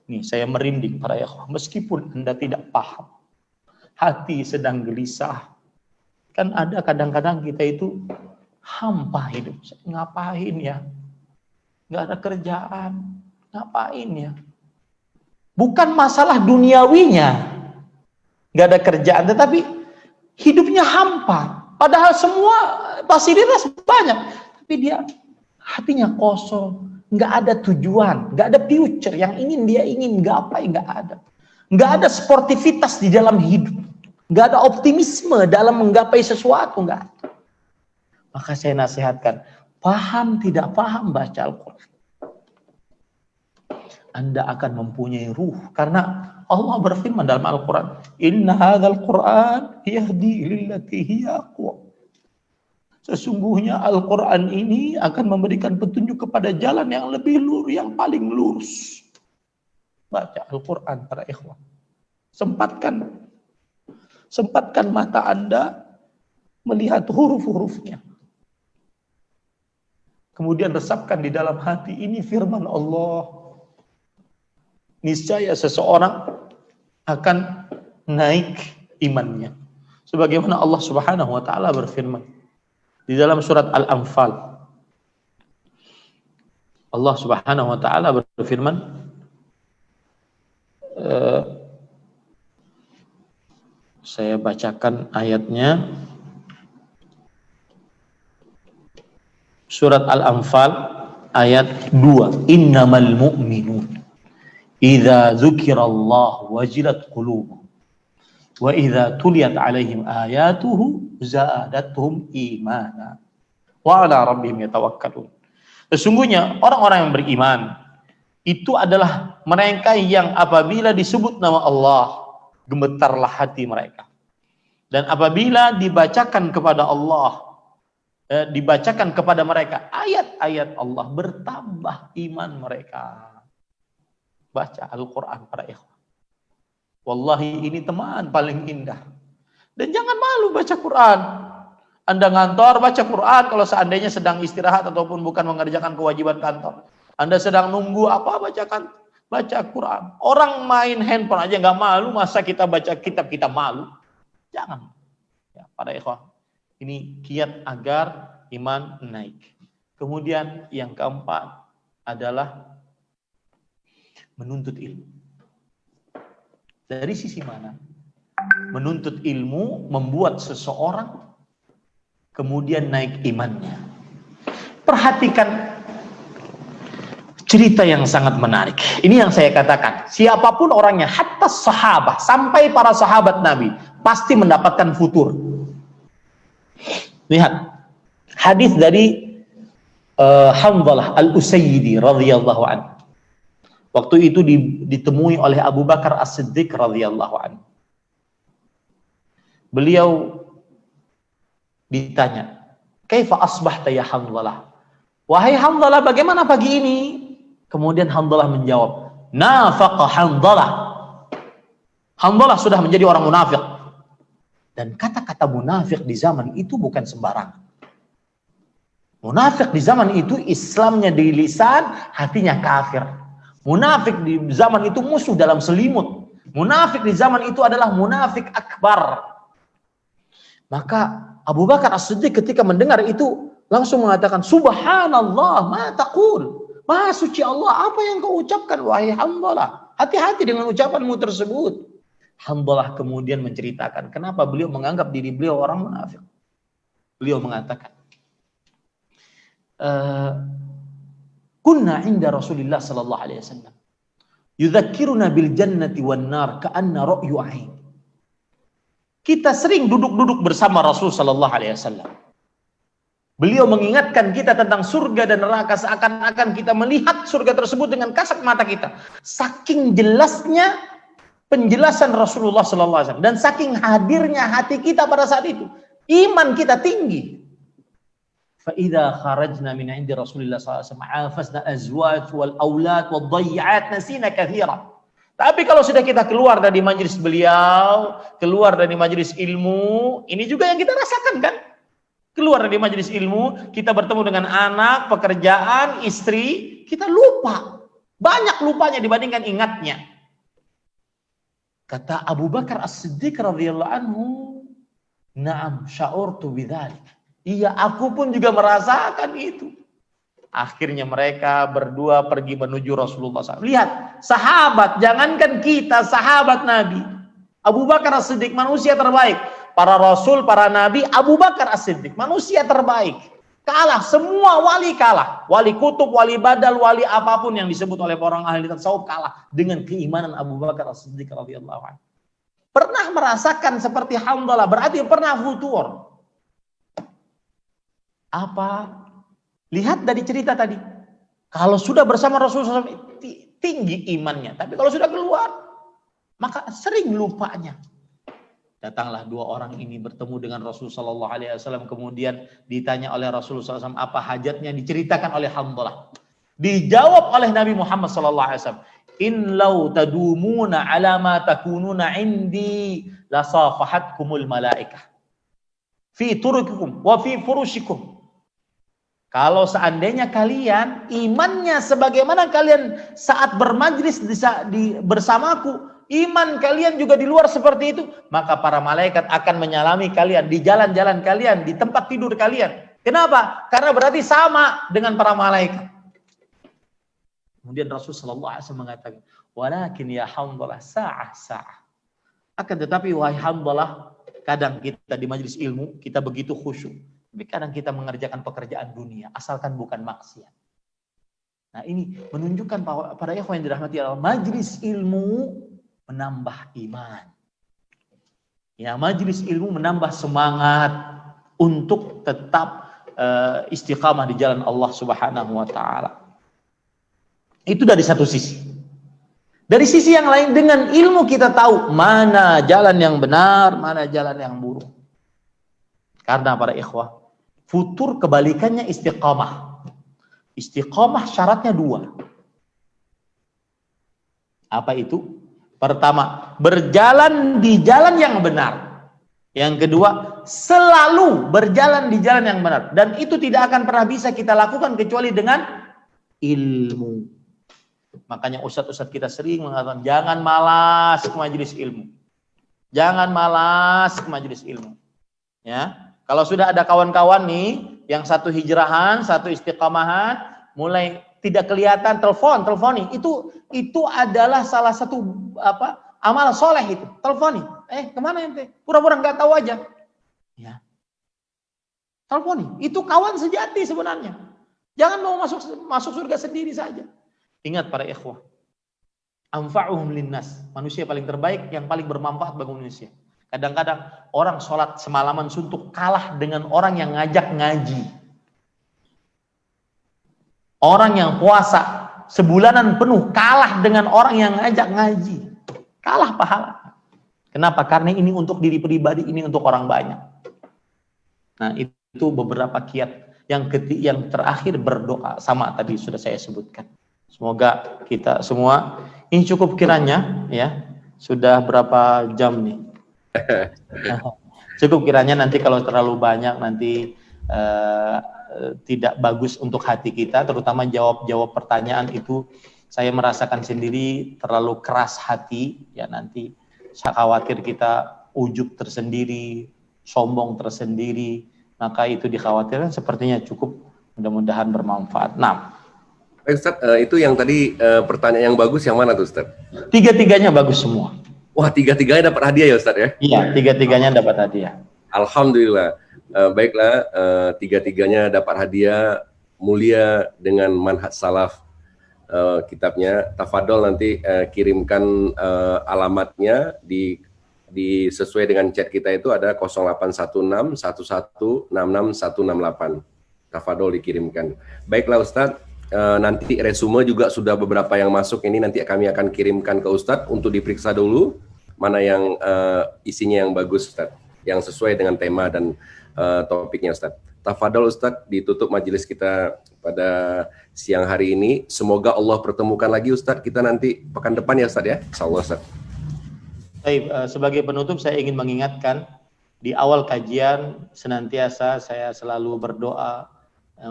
Nih, saya merinding para ikhwah. Meskipun Anda tidak paham, hati sedang gelisah. Kan ada kadang-kadang kita itu hampa hidup. Ngapain ya? Nggak ada kerjaan. Ngapain ya? Bukan masalah duniawinya. Nggak ada kerjaan, tetapi hidupnya hampa. Padahal semua fasilitas banyak. Tapi dia hatinya kosong. Nggak ada tujuan, nggak ada future yang dia ingin gapai, nggak ada. Nggak ada sportivitas di dalam hidup, nggak ada optimisme dalam menggapai sesuatu, nggak ada. Maka saya nasihatkan, paham tidak paham baca Al-Quran, Anda akan mempunyai ruh, karena Allah berfirman dalam Al-Quran, Inna hadzal Quran yahdi lillati hiya aqwam. Sesungguhnya Al-Quran ini akan memberikan petunjuk kepada jalan yang lebih lurus, yang paling lurus. Baca Al-Quran para ikhwan. Sempatkan mata Anda melihat huruf-hurufnya. Kemudian resapkan di dalam hati, ini firman Allah. Niscaya seseorang akan naik imannya. Sebagaimana Allah Subhanahu wa taala berfirman di dalam surat Al-Anfal. Allah Subhanahu wa taala berfirman, saya bacakan ayatnya. Surat Al-Anfal ayat 2. Innamal mu'minun idza dzukirallahu wajilat qulubuhum wa idza tuliyat alaihim ayatuhu zadatuhum imana wa ala rabbihim yatawakkalun. Sesungguhnya orang-orang yang beriman itu adalah mereka yang apabila disebut nama Allah gemetarlah hati mereka, dan apabila dibacakan kepada Allah dibacakan kepada mereka ayat-ayat Allah bertambah iman mereka. Baca Al-Quran para ikhwan. Wallahi ini teman paling indah. Dan jangan malu baca Quran. Anda ngantor baca Quran kalau seandainya sedang istirahat ataupun bukan mengerjakan kewajiban kantor. Anda sedang nunggu apa, baca Quran. Orang main handphone aja nggak malu, masa kita baca kitab kita malu? Jangan. Ya, para ikhwan, ini kiat agar iman naik. Kemudian yang keempat adalah menuntut ilmu. Dari sisi mana? Menuntut ilmu membuat seseorang kemudian naik imannya. Perhatikan cerita yang sangat menarik. Ini yang saya katakan, siapapun orangnya, hatta sahabat, sampai para sahabat Nabi, pasti mendapatkan futur. Lihat, hadis dari Hanzalah Al-Usayyidi radhiyallahu anhu. Waktu itu ditemui oleh Abu Bakar As-Siddiq radhiyallahu anhu. Beliau ditanya, "Kaifa asbahta ya Hanzalah?" Wahai Hanzalah, bagaimana pagi ini? Kemudian Hanzalah menjawab, "Nafaqa Hanzalah." Hanzalah sudah menjadi orang munafik. Dan kata-kata munafik di zaman itu bukan sembarangan. Munafik di zaman itu Islamnya di lisan, hatinya kafir. Munafik di zaman itu musuh dalam selimut. Munafik di zaman itu adalah munafik akbar. Maka Abu Bakar As-Siddiq ketika mendengar itu langsung mengatakan, "Subhanallah, ma taqul." Maha suci Allah, apa yang kau ucapkan wahai Hanzalah? Hati-hati dengan ucapanmu tersebut. Hanzalah kemudian menceritakan kenapa beliau menganggap diri beliau orang munafik. Beliau mengatakan, kunna inda Rasulillah sallallahu alaihi wasallam yudzakkiruna bil jannati wan nar ka'anna ra'yu ain. Kita sering duduk-duduk bersama Rasul sallallahu alaihi wasallam. Beliau mengingatkan kita tentang surga dan neraka seakan-akan kita melihat surga tersebut dengan kasat mata kita. Saking jelasnya penjelasan Rasulullah SAW dan saking hadirnya hati kita pada saat itu, iman kita tinggi. فَإِذَا خَرَجْنَا مِنْ عِنْدِ رَسُولِ اللَّهِ SAW عَافَزْنَا الْأَزْوَاجِ وَالْأَوْلَادِ وَالضَّيِّعَاتِ نَسِينَ كَثِيرًا. Tapi kalau sudah kita keluar dari majelis beliau, keluar dari majelis ilmu, ini juga yang kita rasakan kan? Keluar dari majelis ilmu, kita bertemu dengan anak, pekerjaan, istri, kita lupa. Banyak lupanya dibandingkan ingatnya. Kata Abu Bakar As-Siddiq radhiyallahu anhu, "Na'am, sya'urtu bidzalik." Iya, aku pun juga merasakan itu. Akhirnya mereka berdua pergi menuju Rasulullah SAW. Lihat, sahabat, jangankan kita, sahabat Nabi. Abu Bakar As-Siddiq, manusia terbaik. Para rasul, para nabi, Abu Bakar As-Siddiq, manusia terbaik. Kalah, semua wali kalah. Wali kutub, wali badal, wali apapun yang disebut oleh orang ahli tasawuf kalah dengan keimanan Abu Bakar As-Siddiq radhiyallahu anhu. Pernah merasakan seperti Hamdalah, berarti pernah futur. Apa? Lihat dari cerita tadi. Kalau sudah bersama Rasulullah SAW, tinggi imannya. Tapi kalau sudah keluar, maka sering lupanya. Datanglah dua orang ini bertemu dengan Rasulullah SAW. Kemudian ditanya oleh Rasulullah SAW apa hajatnya, diceritakan oleh Hamdalah. Dijawab oleh Nabi Muhammad SAW. In law tadumuna ala ma takununa indi lasafahatkumul malaikah fi turukikum wa fi furushikum. Kalau seandainya kalian imannya sebagaimana kalian saat bermajlis bersamaku, iman kalian juga di luar seperti itu, maka para malaikat akan menyalami kalian di jalan-jalan kalian, di tempat tidur kalian. Kenapa? Karena berarti sama dengan para malaikat. Kemudian Rasulullah SAW mengatakan, walakin ya Hamdalah sa'ah. Akan tetapi wahai Hamdalah, kadang kita di majelis ilmu, kita begitu khusyuk. Tapi kadang kita mengerjakan pekerjaan dunia, asalkan bukan maksiat. Nah ini menunjukkan bahwa para ikhwan yang dirahmati Allah, majelis ilmu menambah iman. Ya, majelis ilmu menambah semangat untuk tetap istiqamah di jalan Allah Subhanahu wa taala. Itu dari satu sisi. Dari sisi yang lain, dengan ilmu kita tahu mana jalan yang benar, mana jalan yang buruk. Karena para ikhwah, futur kebalikannya istiqamah. Istiqamah syaratnya dua. Apa itu? Pertama, berjalan di jalan yang benar. Yang kedua, selalu berjalan di jalan yang benar. Dan itu tidak akan pernah bisa kita lakukan kecuali dengan ilmu. Makanya ustadz-ustadz kita sering mengatakan, jangan malas ke majelis ilmu. Jangan malas ke majelis ilmu. Ya, kalau sudah ada kawan-kawan nih, yang satu hijrahan, satu istiqamahan, mulai tidak kelihatan, telponi. Itu adalah salah satu amal soleh itu. Telponi. Kemana ente? Pura-pura nggak tahu aja. Ya. Telponi. Itu kawan sejati sebenarnya. Jangan mau masuk surga sendiri saja. Ingat para ikhwah. Anfa'uhum linnas. Manusia paling terbaik, yang paling bermanfaat bagi manusia. Kadang-kadang orang sholat semalaman suntuk kalah dengan orang yang ngajak ngaji. Orang yang puasa sebulanan penuh kalah dengan orang yang ngajak ngaji. Kalah pahala. Kenapa? Karena ini untuk diri pribadi, ini untuk orang banyak. Nah, itu beberapa kiat. Yang terakhir berdoa, sama tadi sudah saya sebutkan. Semoga kita semua, ini cukup kiranya ya. Sudah berapa jam nih? Cukup kiranya, nanti kalau terlalu banyak nanti tidak bagus untuk hati kita, terutama jawab pertanyaan itu saya merasakan sendiri terlalu keras hati ya, nanti saya khawatir kita ujub tersendiri, sombong tersendiri, maka itu dikhawatirkan. Sepertinya cukup, mudah-mudahan bermanfaat. Nah, Ustaz, itu yang tadi pertanyaan yang bagus yang mana tuh Ustaz? Tiga-tiganya bagus semua. Wah, tiga-tiganya dapat hadiah ya Ustaz ya? Iya, tiga-tiganya dapat hadiah. Alhamdulillah. Baiklah, tiga-tiganya dapat hadiah mulia dengan Manhaj Salaf kitabnya. Tafadol nanti kirimkan alamatnya di sesuai dengan chat kita, itu ada 0816 1166 168. Tafadol dikirimkan. Baiklah Ustadz, nanti resume juga sudah beberapa yang masuk ini nanti kami akan kirimkan ke Ustadz untuk diperiksa dulu mana yang isinya yang bagus Ustadz, yang sesuai dengan tema dan topiknya Ustadz. Tafadol Ustadz, ditutup majelis kita pada siang hari ini. Semoga Allah pertemukan lagi Ustadz kita nanti pekan depan ya Ustadz ya. Insyaallah Ustadz. Baik, sebagai penutup saya ingin mengingatkan di awal kajian senantiasa saya selalu berdoa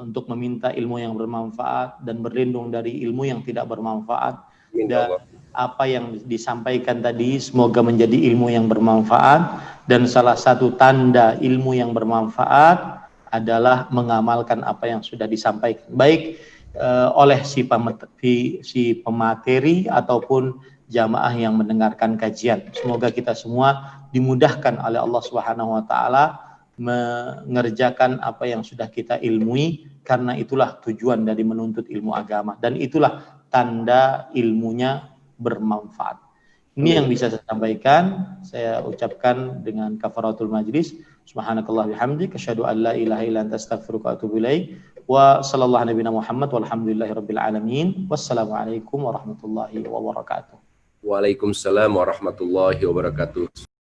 untuk meminta ilmu yang bermanfaat dan berlindung dari ilmu yang tidak bermanfaat. Dan apa yang disampaikan tadi semoga menjadi ilmu yang bermanfaat, dan salah satu tanda ilmu yang bermanfaat adalah mengamalkan apa yang sudah disampaikan, baik oleh si pemateri ataupun jamaah yang mendengarkan kajian. Semoga kita semua dimudahkan oleh Allah Subhanahu wa taala mengerjakan apa yang sudah kita ilmui, karena itulah tujuan dari menuntut ilmu agama dan itulah tanda ilmunya bermanfaat. Ini yang bisa saya sampaikan. Saya ucapkan dengan kafaratul majlis. Subhanakallah bihamdik asyhadu an la ilaha illa anta astaghfiruka wa atubu ilaik. Wa sallallahu nabiyana Muhammad walhamdulillahirabbil alamin. Wassalamualaikum warahmatullahi wabarakatuh. Waalaikumsalam warahmatullahi wabarakatuh.